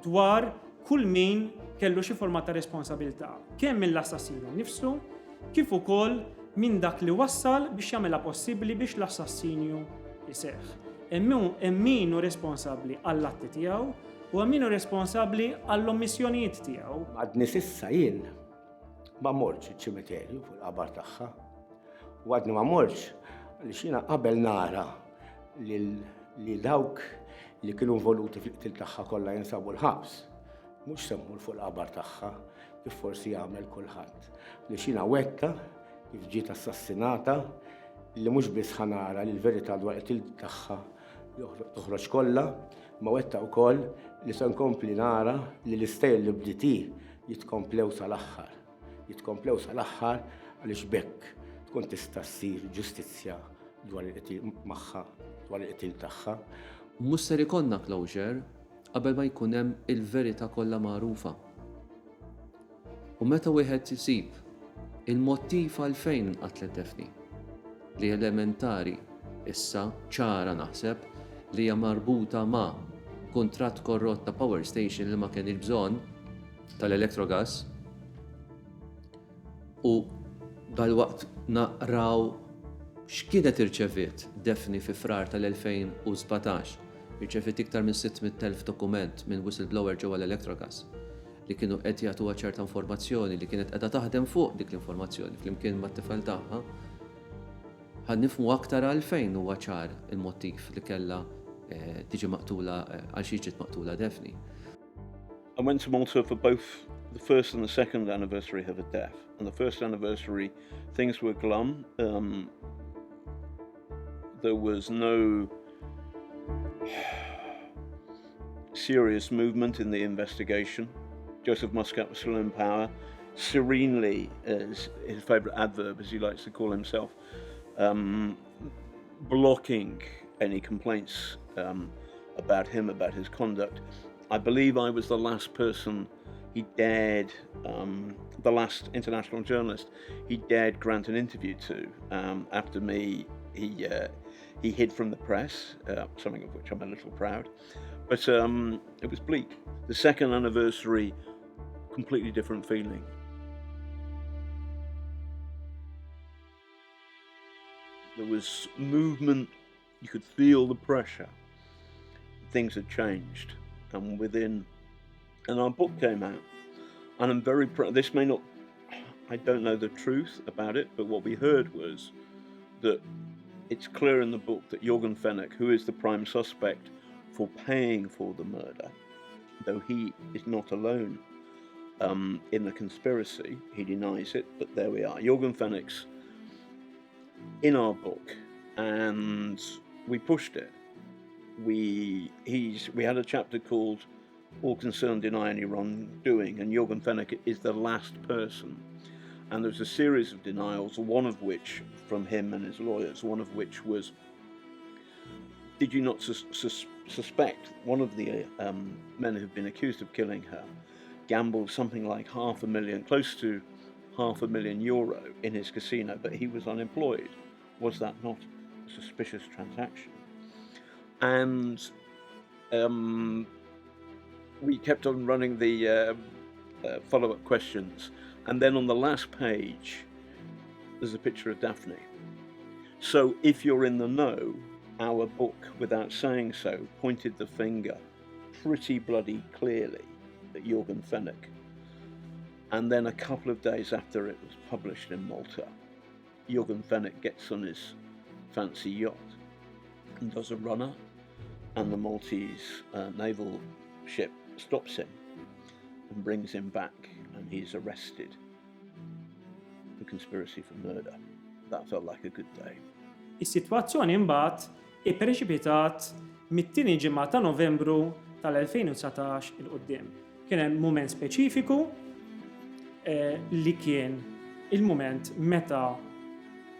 dwar kull min kellu xi forma ta' responsabilità, kemm mill-assassinu nnifsu, kif ukoll minn dak li wassal biex jagħmilha possibbli biex l-assassinju iseħħ. Hemm min hu responsabbli għall-atti tiegħu u hemm min hu responsabbli għall-omissjonijiet tiegħu. Għadni sissa jien ma morġ iċ-ċimiterju fuq il-qabar tagħha. U għadni ma morġ għaliex jiena qabel nara li dawk li kienu involuti fil-qtil tagħha kollha jinsabu l-ħabs. Mhux semmu fuq il-qabar tagħha kif forsi jagħmel kulħadd. Li xina wetta kif ġiet assassinata li mhux biss ħanara li l-verità dwar il-qtil tagħha toħroġ kollha, ma wetta wkoll li se nkompli nara li l-istejl li bditi jitkomplew sal-aħħar. Jitkomplew sal-aħħar għaliex bekk tkun tista' ssir ġustizzja dwar il-qtil magħha, dwar il-qtil tagħha. Mhux ser ikollna closure qabel ma jkun hemm il-verità kollha magħrufa. U meta wieħed isib il-mottiv għalfejn nqatlet Daphne li elementari issa ċara naħseb li hija marbuta ma' kuntratt korrott ta' power station li ma kienx bżonn tal-elettrogas u dalwaqt naqraw x'kienet irċeviet Daphne fi frar tal-2017. Irċevit iktar minn 600,000 dokument minn whistleblower ġewwa l-Electrogas li kienu qed jagħtuha ċerta informazzjoni li kienet qiegħda taħdem fuq dik l-informazzjoni flimkien mat-tifel tagħha. Ħad nifhmu aktar għalfejn huwa ċar il-mottiv li kellha tiġi maqtula għal xi ġiet maqtula Daphne. I went to Malta for both the first and the second anniversary of her death. On the first anniversary, things were glum. There was no serious movement in the investigation. Joseph Muscat was still in power, serenely, as his favourite adverb, as he likes to call himself, blocking any complaints about him, about his conduct. I believe I was the last person he dared, the last international journalist he dared grant an interview to. After me, he hid from the press, something of which I'm a little proud. But it was bleak. The second anniversary, completely different feeling. There was movement, you could feel the pressure. Things had changed. And our book came out. And I'm very proud, this may not, I don't know the truth about it, but what we heard was that it's clear in the book that Jorgen Fenech, who is the prime suspect for paying for the murder, though he is not alone in the conspiracy, he denies it, but there we are. Jorgen Fenech's in our book, and we pushed it. We had a chapter called All Concerned Deny Any Wrongdoing, and Jorgen Fenech is the last person. And there's a series of denials, one of which from him and his lawyers, one of which was, did you not suspect one of the men who've been accused of killing her gambled something like €500,000, close to €500,000 in his casino, but he was unemployed? Was that not a suspicious transaction? And we kept on running the follow-up questions. And then on the last page, there's a picture of Daphne. So if you're in the know, our book, without saying so, pointed the finger pretty bloody clearly at Jorgen Fenech. And then a couple of days after it was published in Malta, Jorgen Fenech gets on his fancy yacht and does a runner, and the Maltese naval ship stops him and brings him back, and he's arrested for conspiracy for murder. That felt like a good day. Is-sitwazzjoni imbagħad ippreċipitat mit-tieni ġimgħa ta' Novembru tal-2019 il qudiem. Kien hemm mument speċifiku li kien il-mument meta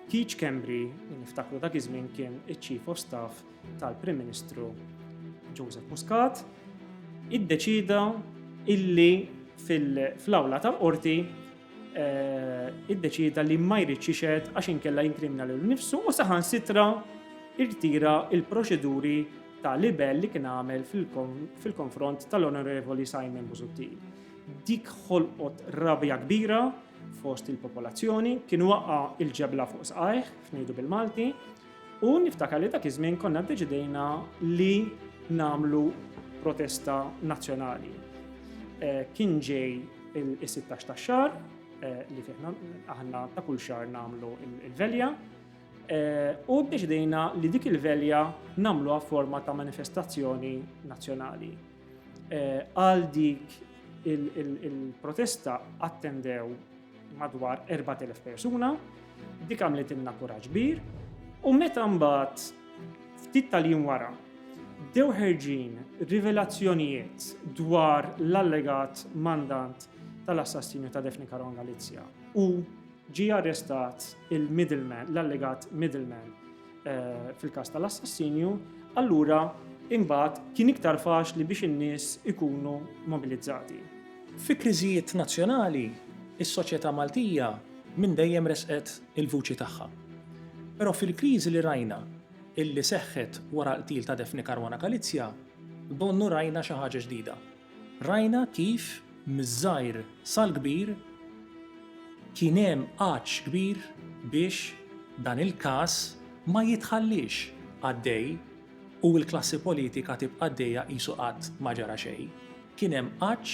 Keith Kembry, niftakru dak iż-żmien kien iċ-Chief of Staff tal-Prim Ministru Joseph Muscat, iddeċida illi fl-awla tal-qorti iddeċida li ma jridx ixed għax inkella jinkrimina lil nifsu u saħansitra irtira il-proċeduri ta' libel li kien għamel fil-konfront tal-Onorevoli Simon Busuttil. Dik ħolqot rabja kbira fost il-popolazzjoni, kienu waqqa il-ġebla fuq sqajh, f'ngħidu bil-Malti, u niftakar li dak iż-żmien konna ddeċidejna li nagħmlu protesta nazzjonali. Kien ġej il-16 ta' xahar li fih aħna ta' kull xahar nagħmlu il-velja u ddeċidejna li dik il-velja nagħmluha forma ta' manifestazzjoni nazzjonali. Għal dik il-protesta attendew madwar 4,000 persuna, dik għamlet inna kuraġġ kbir, u meta mbagħad ftit tal-jiem wara dew ħerġin rivelazzjonijiet dwar l-allegat mandant tal-assassinju ta' Daphne Caruana Galizia u ġie arrestat il-middleman, l-allegat middleman fil-każ tal-assassinju, allura imbagħad kien iktar faċli biex in-nies ikunu mobilizzati. Fi kriżijiet nazzjonali, is-soċjetà Maltija minn dejjem resqet il-vuċi tagħha. Però fil-kriżi li rajna illi seħħet wara l-qtil ta' Daphne Caruana Galizia, donnu rajna xi ħaġa ġdida. Rajna kif miż-żgħir sal-kbir kien hemm għaġġ kbir biex dan il-każ ma jitħallix għaddej u l-klassi politika tibqa' għaddejja qisu qatt ma ġara xejn. Kien hemm għaġġ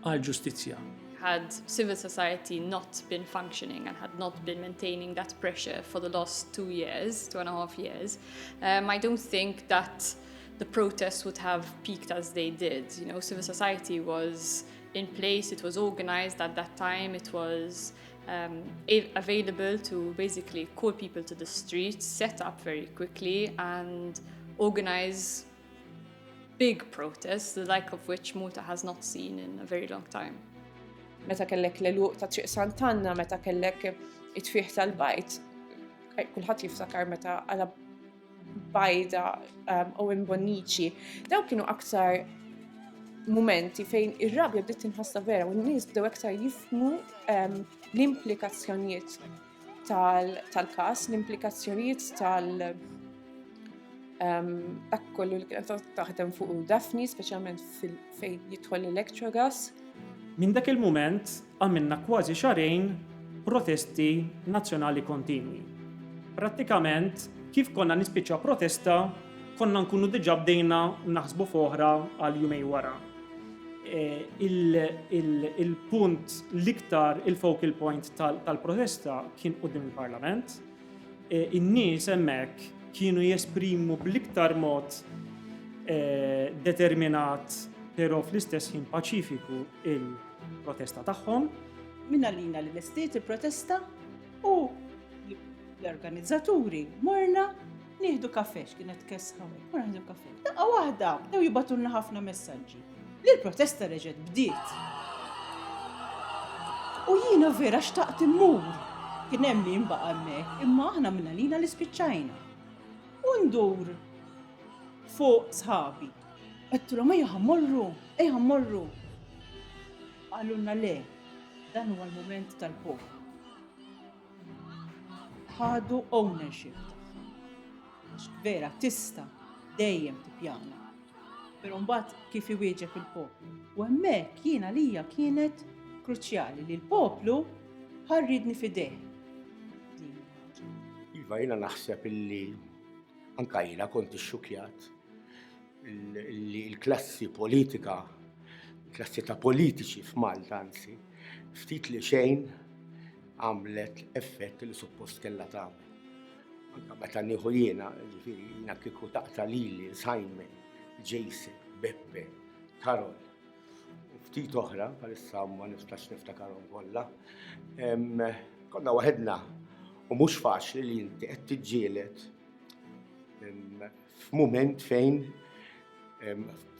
għall-ġustizzja. Had civil society not been functioning and had not been maintaining that pressure for the last 2.5 years, I don't think that the protests would have peaked as they did. You know, civil society was in place, it was organized at that time, it was available to basically call people to the streets, set up very quickly and organize big protests, the like of which Malta has not seen in a very long time. Meta kellek l-eluq ta' Triq Sant'Anna, meta kellek it-tfieħ tal-bajt, kulħadd jiftakar meta għala bajda Owen Bonnici. Daw kienu aktar momenti fejn ir-rabja bdiet tinħassa vera u n-nies bdew aktar jifhmu l-implikazzjonijiet tal-każ, l-implikazzjonijiet dak kollu li kienet taħdem fuq Daphne, speċjalment fejn jidħol l-electrogas. Minn dak il-mument għamilna kważi xarejn protesti nazzjonali kontinwi. Prattikament, kif konna nispiċċa protesta, konna nkunu diġà bdejna naħsbu f'oħra għal jumej wara. Il-punt l-iktar il-focal point tal-protesta kien quddiem il-Parlament. In-nies hemmhekk kienu jesprimu bl-iktar mod determinat, però fl-istess ħin paċifiku il-protesta tagħhom. Minna lina l-estate il-protesta u l-organizzaturi morna nieħdu kafe, x'kienet kesħawek, morna nieħdu kafe. Daqqa waħda, dew jibatulna ħafna messaġġi. Li l-protesta reġgħet bdiet. U jiena vera xtaqt immur. Kien hemm min baqa' hemmhekk, imma aħna minna lina li spiċċajna. U ndur fuq sħabi. Għattura ma jħammorru. Għallunna le, dan huwa l-moment tal-poplu. Ħadu ownership tagħha. Vera, tista' dejjem tippjana. Però mbagħad kif iwieġeb il-poplu. U hemmhekk jiena lija kienet kruċjali li l-poplu ħarridni fideh. Iva, jiena naħseb illi anka jiena kont ixxukjat il-klassi politika, klassi ta' politiċi f'Malta anzi, ftit li xejn għamlet effett li suppost kellha tagħmel. Anka meta nieħu jiena, jiena kieku taqta' lili, Simon, Jason, Beppe, Carol, ftit oħra, bħalissa ma nistax niftakarhom kollha. Konna waħedna u mhux faċli li inti qed tiġġieled f'mument fejn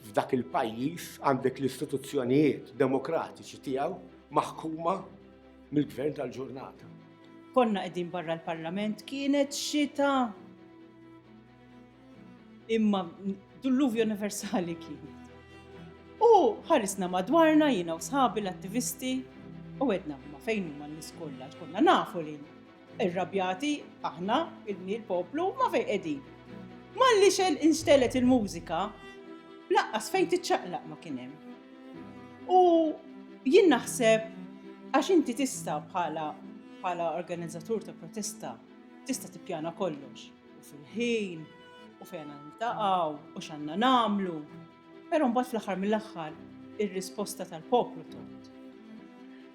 f'dak il-pajjiż għandek l-istituzzjonijiet demokratiċi tiegħu maħkuma mill-gvern tal-ġurnata. Konna qegħdin barra l-Parlament, kienet xita. Imma dulluvju universali kienet. U ħarisna madwarna jiena u sħabi l-attivisti u għedna ma fejn huma n-nies kollha konna nafu li irrabjati aħna il-poplu ma fejn qegħdin. Malli inxtelet il-mużika, laqqas fejn tiċċaqlaq ma kien hemm. U jien naħseb għax inti tista' bħala organizzatur ta' protesta tista' tippjana kollox u fil-ħin u fejn niltaqgħu u x'għandna nagħmlu. Però mbagħad fl-aħħar mill-aħħar ir-risposta tal-poplu tot.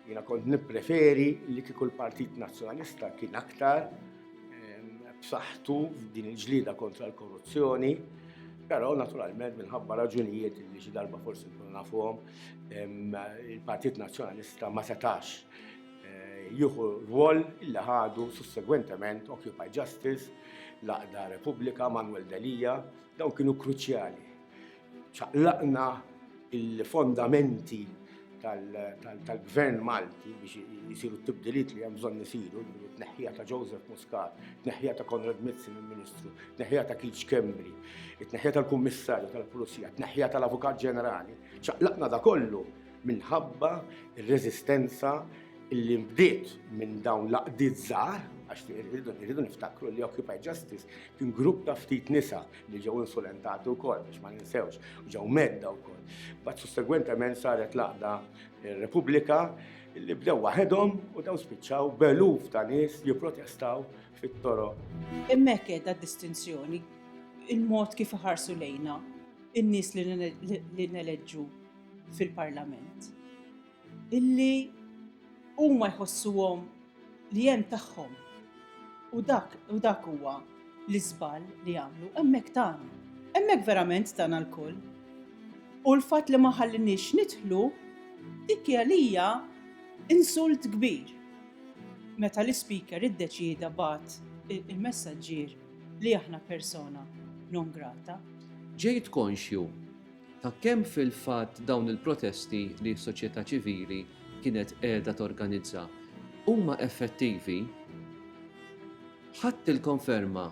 Jiena kont nippreferi li kieku l-Partit Nazzjonalista kien aktar b'saħħtu f'din il-ġlieda kontra l-korruzzjoni, però naturalment minħabba raġunijiet li xi darba forsi nkunu nafuhom, il-Partit Nazzjonalista ma setax jieħu rwol illi ħadu sussegwentement Occupy Justice, l-Aqda Repubblika, Manuel Delija, dawn kienu kruċjali. ċaqlaqna il-fondamenti tal-gvern Malti biex jisiru t-tibdiliet li hemm bżonn isiru, t-neħħija ta' Joseph Muscat, t-neħħija ta' Konrad Mitzin, il-Ministru, t-neħħija ta' Keith Kembri, t-neħħija tal-Kummissarju tal-Pulizija, t-neħħija tal-Avukat Ġenerali. ċaqlaqna da kollu minħabba il-reżistenza illi mbdiet minn dawn laqdiet żgħar, għax irridu niftakru li Occupy Justice kien grupp ta' ftit nisa li ġew insolentati wkoll biex ma ninsewx, u ġew medda wkoll. Bad sussegwentement saret laqda Repubblika li bdew waħedhom u daw spiċċaw beluf ta' nies jipprotestaw fit-toroq. Hemmhekk qiegħda d-distinzjoni, il-mod kif iħarsu lejna in-nies li neleġġu fil-Parlament. Illi huma jħossuhom li hemm tagħhom. U dak huwa l-iżball li jagħmlu hemmhekk tagħna. Hemmhekk verament tagħna l-kull. U l-fatt li ma ħallinix nidħlu dik għalija insult kbir. Meta l-ispeaker iddeċieda bagħat il-messaġġier li aħna persona non grata. Ġejt konxju ta' kemm fil-fatt dawn il-protesti li s-soċjetà ċivili kienet qiegħda torganizza huma effettivi. Ħadd il-konferma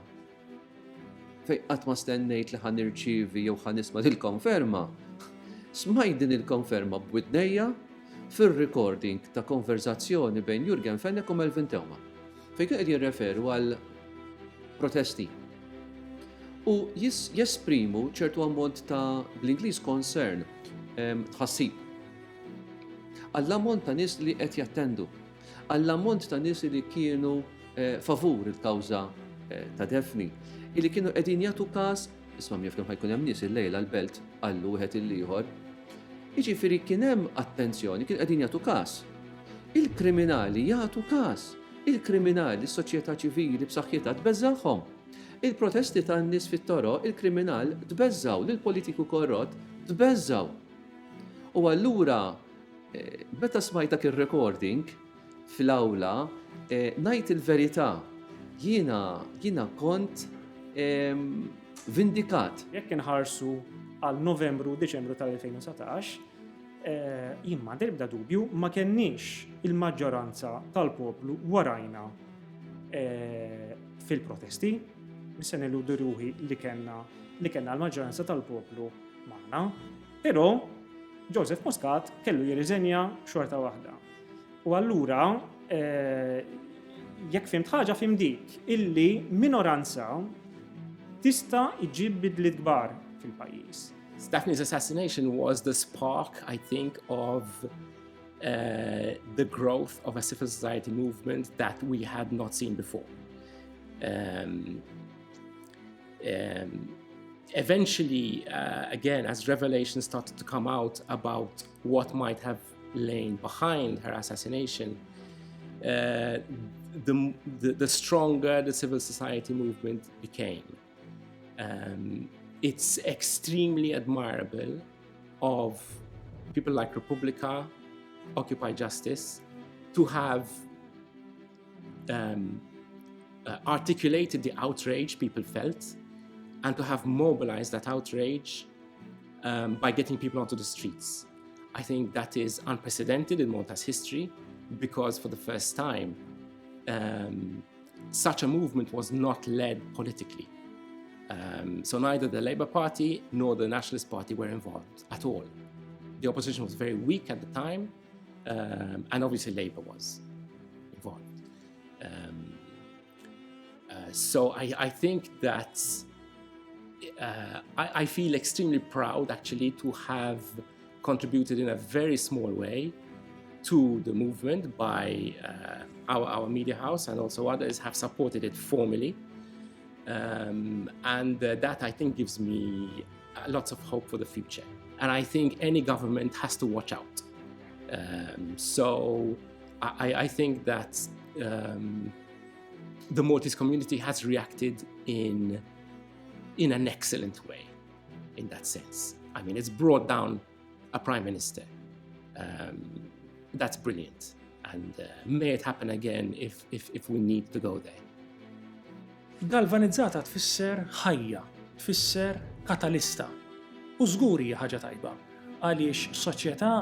fejn qatt ma stennejt li ħan nirċievi jew ħan nisma' il-konferma. Smajt din il-konferma b'widnejja fir-recording ta' konverzazzjoni bejn Jurgen Fennek u Melvin Tewma. Fejn qed jirreferu għal protesti. U jesprimu ċertu ammont ta' bl-Ingliż concern, tħassib. Għall-ammont ta' nies li qed jattendu, għall-ammont ta' nies li kienu favur il-kawża ta' Daphne, illi kienu qegħdin jagħtu każ, isma' jaf kemm ħajkun hemm nies il-lejla l-belt għallu wieħed il-ieħor. Jiġifieri kien hemm attenzjoni, kienu qegħdin jagħtu każ. Il-kriminali jagħtu każ, il-kriminali s-soċjetà ċivili b'saħħitha tbeżżagħhom. Il-protesti tan-nies fit-toroq, il-kriminal tbeżżaw, lill-politiku korrott tbeżżaw. U allura meta smajtak ir-recording fl-awla ngħid il-verità, jiena kont vindikat. Jekk inħarsu għal Novembru, Deċembru tal-2019, jien ma ebda dubju ma kenniex il-maġġoranza tal-poplu warajna fil-protesti. Se nilludu ruħi li kellna l-maġġoranza tal-poplu magħna, però Joseph Muscat kellu jirriżenja xorta waħda. U allura jekk fimt ħaġa fim dik illi minoranza tista' iġib bidliet kbar fil-pajjiż. Daphne's assassination was the spark, I think, of the growth of a civil society movement that we had not seen before. Eventually, again, as revelations started to come out about what might have lain behind her assassination, the stronger the civil society movement became. It's extremely admirable of people like Republica, Occupy Justice, to have articulated the outrage people felt and to have mobilized that outrage by getting people onto the streets. I think that is unprecedented in Malta's history because for the first time, such a movement was not led politically. So neither the Labour Party nor the Nationalist Party were involved at all. The opposition was very weak at the time, and obviously Labour was involved. So I think that I feel extremely proud actually to have contributed in a very small way to the movement by our media house, and also others have supported it formally. And that I think gives me lots of hope for the future. And I think any government has to watch out. So I think that the Maltese community has reacted in an excellent way in that sense. I mean, it's brought down a prime minister. That's brilliant. And may it happen again if we need to go there. Galvanizzata tfisser ħajja, tfisser katalista. U żgur hija ħaġa tajba għaliex soċjetà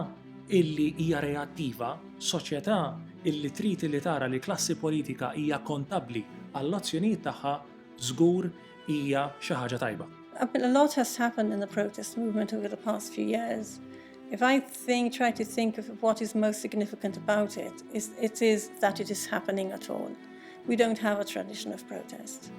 illi hija reattiva, soċjetà illi trid li tara li klassi politika hija kontabbli għall-azzjonijiet tagħha żgur hija xi ħaġa tajba. A lot has happened in the protest movement over the past few years. If I try to think of what is most significant about it is that it is happening at all. We don't have a tradition of protest.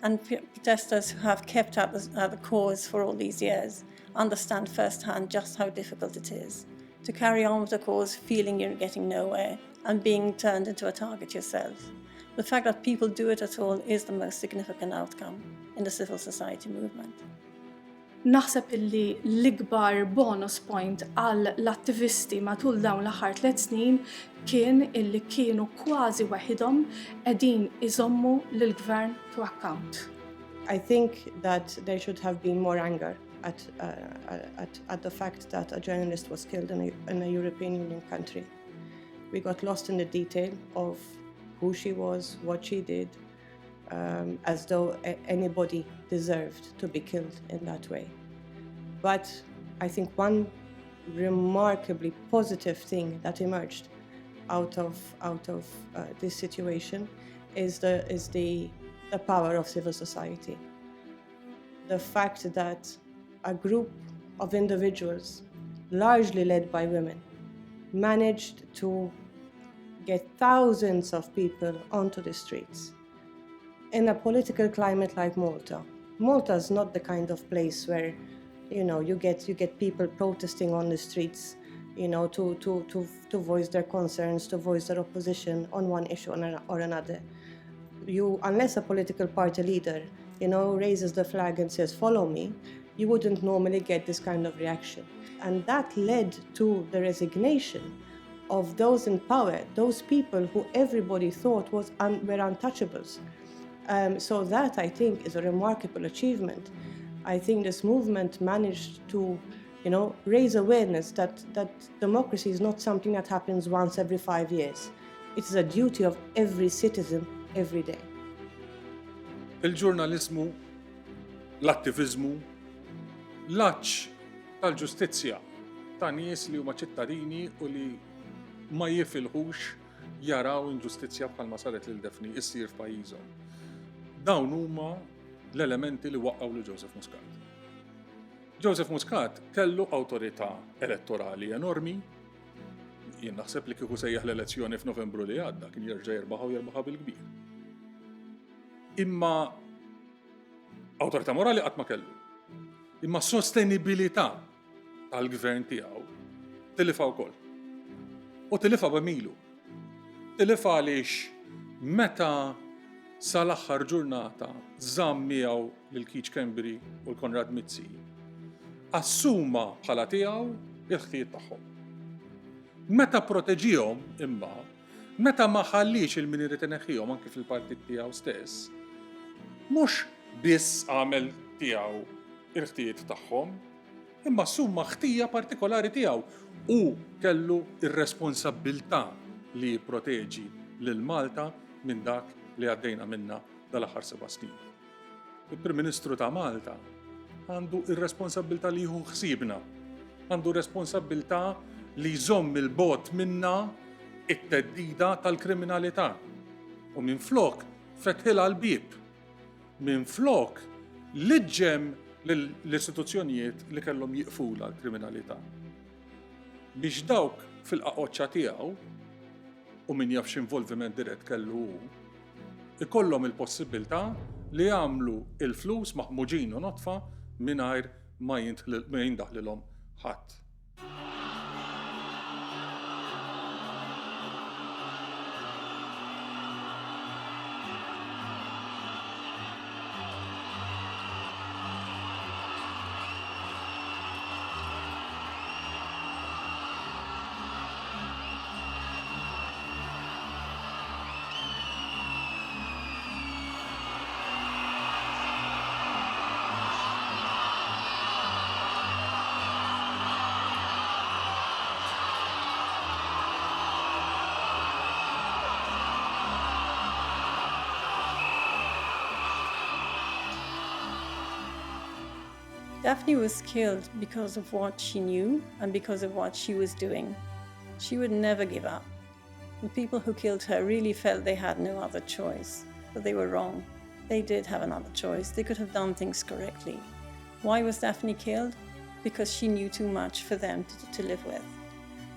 And protesters who have kept at the cause for all these years understand firsthand just how difficult it is to carry on with the cause feeling you're getting nowhere and being turned into a target yourself. The fact that people do it at all is the most significant outcome in the civil society movement. Naħseb illi l-ikbar bonus point għal l-attivisti matul dawn l-aħħar 3 snin kien illi kienu kważi waħidhom qegħdin iżommu lill-gvern to account. I think that there should have been more anger at the fact that a journalist was killed in a European Union country. We got lost in the detail of who she was, what she did, as though anybody deserved to be killed in that way. But I think one remarkably positive thing that emerged out of this situation is the power of civil society. The fact that a group of individuals, largely led by women, managed to get thousands of people onto the streets. In a political climate like Malta, Malta is not the kind of place where, you get people protesting on the streets, to voice their concerns, to voice their opposition on one issue or another. Unless a political party leader, raises the flag and says, "Follow me," you wouldn't normally get this kind of reaction. And that led to the resignation of those in power, those people who everybody thought were untouchables. So that, I think, is a remarkable achievement. I think this movement managed to, raise awareness that democracy is not something that happens once every 5 years. It's a duty of every citizen every day. Il-ġurnalizmu, l-attivizmu, l-aċċ tal-ġustizzja ta' nies li huma ċittadini u li ma jifilħux jaraw inġustizzja bħalma saret lil Daphne issir f'pajjiżhom. Dawn huma l-elementi li waqqgħu lil Joseph Muscat. Joseph Muscat kellu awtorità elettorali enormi. Jien naħseb li kieku sejjaħ l-elezzjoni f'Novembru li għadda kien jerġa' jerbaħa bil-kbir. Imma awtorità morali qatt ma kellu. Imma sostenibilità tal-gvern tiegħu tilifha wkoll. U tilifha b'milu. Tilifha għaliex meta sal-aħħar ġurnata żamm miegħu lil-Keith Kembri u l-Konrad Mizzi assuma bħala tiegħu il-ħtijiet tagħhom. Meta proteġihom imma, meta ma ħallix il-min irid ineħħihom anke fil-partit tiegħu stess, mhux biss għamel tiegħu il-ħtijiet tagħhom, imma assuma ħtija partikolari tiegħu u kellu ir-responsabbiltà li jipproteġi lil Malta minn dak li għaddejna minna dal-aħħar 7 snin. Il-Prim Ministru ta' Malta għandu ir-responsabilità li jieħu ħsiebna. Għandu responsabilità li jżomm il-bot minna it-teddida tal-kriminalità. U minflok fetħilha l-bib. Minflok liġġem l-istituzzjonijiet li kellhom jiqfula l-kriminalità. Biex dawk fil-qaqoċċa tiegħu u min jafx involviment dirett kellu ikollhom il-possibilità li jagħmlu il-flus maħmuġin u notfa mingħajr ma jindaħlilhom ħadd. Daphne was killed because of what she knew and because of what she was doing. She would never give up. The people who killed her really felt they had no other choice, but they were wrong. They did have another choice. They could have done things correctly. Why was Daphne killed? Because she knew too much for them to live with.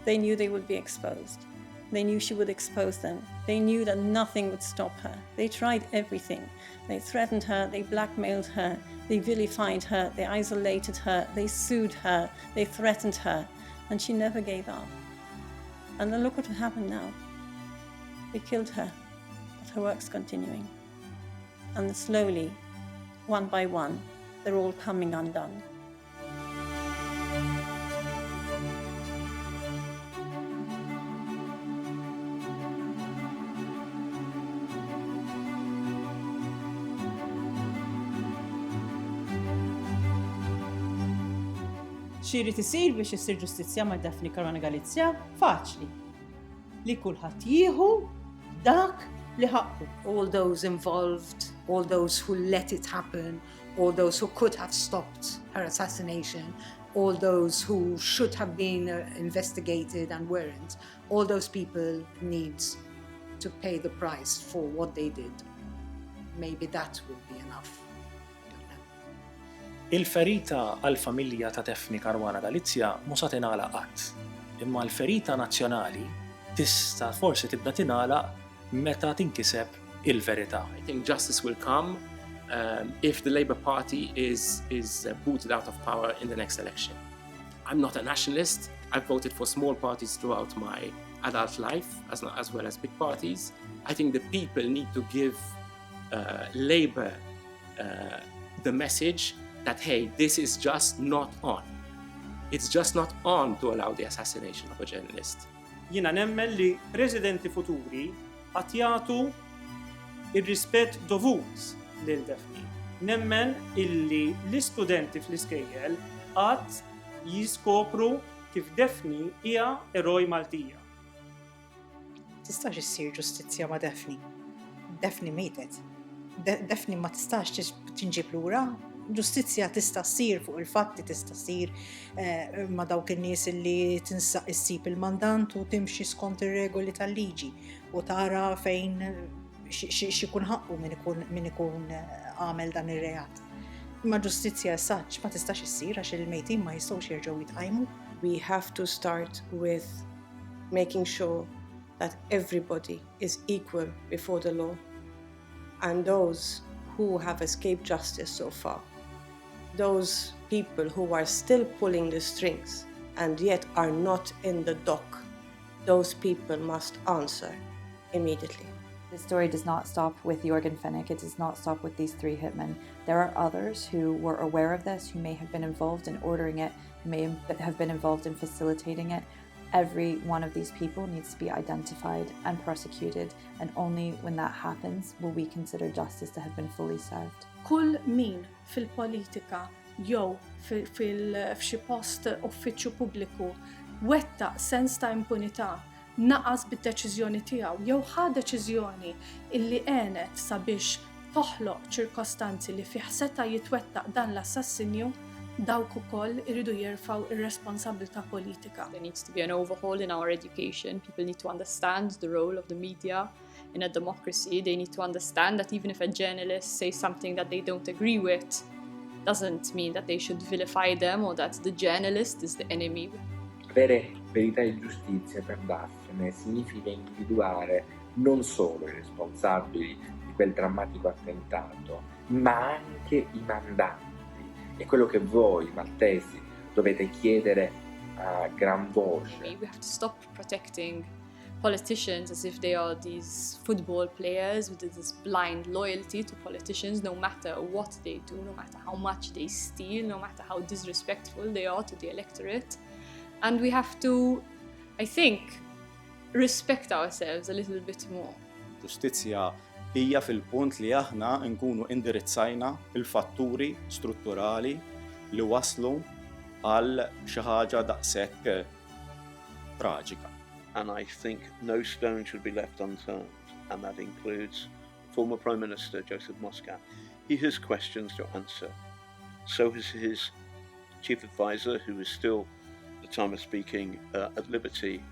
They knew they would be exposed. They knew she would expose them. They knew that nothing would stop her. They tried everything. They threatened her, they blackmailed her, they vilified her, they isolated her, they sued her, they threatened her, and she never gave up. And then look what happened now. They killed her, but her work's continuing. And slowly, one by one, they're all coming undone. Xirrid isir biex issir ġustizzja ma' Daphne Caruana Galizia? Faċli. Li kulħadd jieħu dak li ħaqqu. All those involved, all those who let it happen, all those who could have stopped her assassination, all those who should have been investigated and weren't, all those people need to pay the price for what they did. Maybe that would be enough. Il-ferita għal-familja ta' Daphne Caruana Galizia mhux se tingħalaq qatt. Imma l-ferita nazzjonali tista' forsi tibda tingħalaq meta tinkiseb il-verità. I think justice will come if the Labour Party is booted out of power in the next election. I'm not a nationalist. I've voted for small parties throughout my adult life, as well as big parties. I think the people need to give Labour the message that, hey, this is just not on. It's just not on to allow the assassination of a journalist. Jiena nemmen li presidenti futuri qatt jagħtu ir-rispett dovut lil Daphne. Nemmen illi l-istudenti fl-iskejjel qatt jiskopru kif Daphne hija eroj Maltija. Tistax issir ġustizzja ma' Daphne. Daphne mietet. Daphne ma tistax tinġib lura. Ġustizzja tista' ssir fuq il-fatti, tista' ssir ma' dawk in-nies li tinsaq issib il-mandant u timxi skont ir-regoli tal-liġi u tara fejn x'ikun ħaqqu min ikun għamel dan ir-reat. Imma ġustizzja saċ ma tistax issir għax il-mejtin ma jistgħux jerġgħu jitqajmu. We have to start with making sure that everybody is equal before the law, and those who have escaped justice so far, those people who are still pulling the strings and yet are not in the dock, those people must answer immediately. The story does not stop with Jorgen Fennick. It does not stop with these three hitmen. There are others who were aware of this, who may have been involved in ordering it, who may have been involved in facilitating it. Every one of these people needs to be identified and prosecuted, and only when that happens will we consider justice to have been fully served. Kull min fil-politika jew f'xi post uffiċċju pubbliku wettaq sens ta' impunità naqas bid-deċiżjoni tiegħu jew ħa deċiżjoni illi għenet sabiex toħloq ċirkostanzi li fih seta' jitwettaq dan l-assassinju, dawk ukoll iridu jerfgħu ir-responsabbiltà politika. There needs to be an overhaul in our education. People need to understand the role of the media in a democracy. They need to understand that even if a journalist says something that they don't agree with, doesn't mean that they should vilify them or that the journalist is the enemy. Avere verità e giustizia per Daphne significa individuare non solo i responsabili di quel drammatico attentato, ma anche i mandanti. È quello che voi, maltesi, dovete chiedere a gran voce. We have to stop protecting politicians as if they are these football players with this blind loyalty to politicians, no matter what they do, no matter how much they steal, no matter how disrespectful they are to the electorate. And we have to, I think, respect ourselves a little bit more. Ġustizzja hija fil-punt li aħna nkunu indirizzajna il-fatturi strutturali li waslu għal xi ħaġa daqshekk traġika. And I think no stone should be left unturned, and that includes former Prime Minister Joseph Muscat. He has questions to answer. So has his chief advisor, who is still, at the time of speaking, at liberty.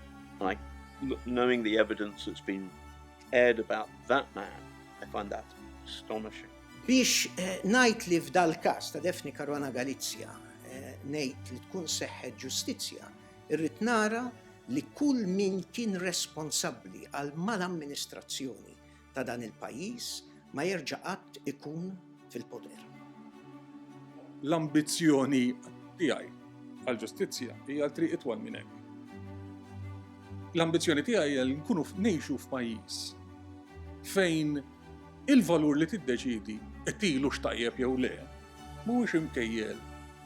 Knowing the evidence that's been aired about that man, I find that astonishing. Biex ngħid li f'dal każ ta' Daphne Caruana Galizia ngħid li tkun seħħet ġustizzja, irrid nara li kull min kien responsabbli għal mal-amministrazzjoni ta' dan il-pajjiż ma jerġa' qatt ikun fil-poter. L-ambizzjoni tiegħi għall-ġustizzja hija triq itwal minn hekk. L-ambizzjoni tiegħi hija li nkunu ngħixu f'pajjiż fejn il-valur li tiddeċidi qed ilu x'tajjeb jew le mhuwiex imkejjel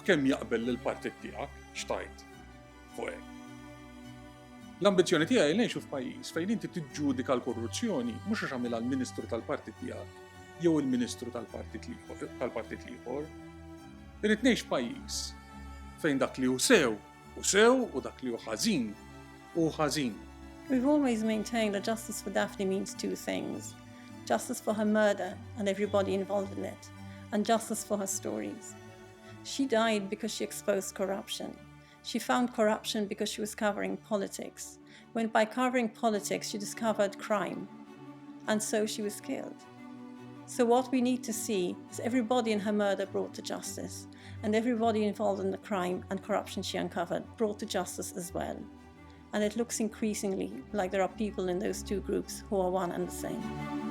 kemm jaqbel lill-partit tiegħek x'tajt fuq hekk. L-ambizzjoni tiegħi ngħixu f'pajjiż fejn inti tiġġudika l-korruzzjoni mhux għax għamilha l-Ministru tal-Partit tiegħek jew il-Ministru tal-Partit ieħor. Irid ngħix f'pajjiż fejn dak li hu sew u dak li hu ħażin u ħażin. We've always maintained that justice for Daphne means two things. Justice for her murder and everybody involved in it, and justice for her stories. She died because she exposed corruption. She found corruption because she was covering politics, when by covering politics she discovered crime, and so she was killed. So what we need to see is everybody in her murder brought to justice, and everybody involved in the crime and corruption she uncovered brought to justice as well. And it looks increasingly like there are people in those two groups who are one and the same.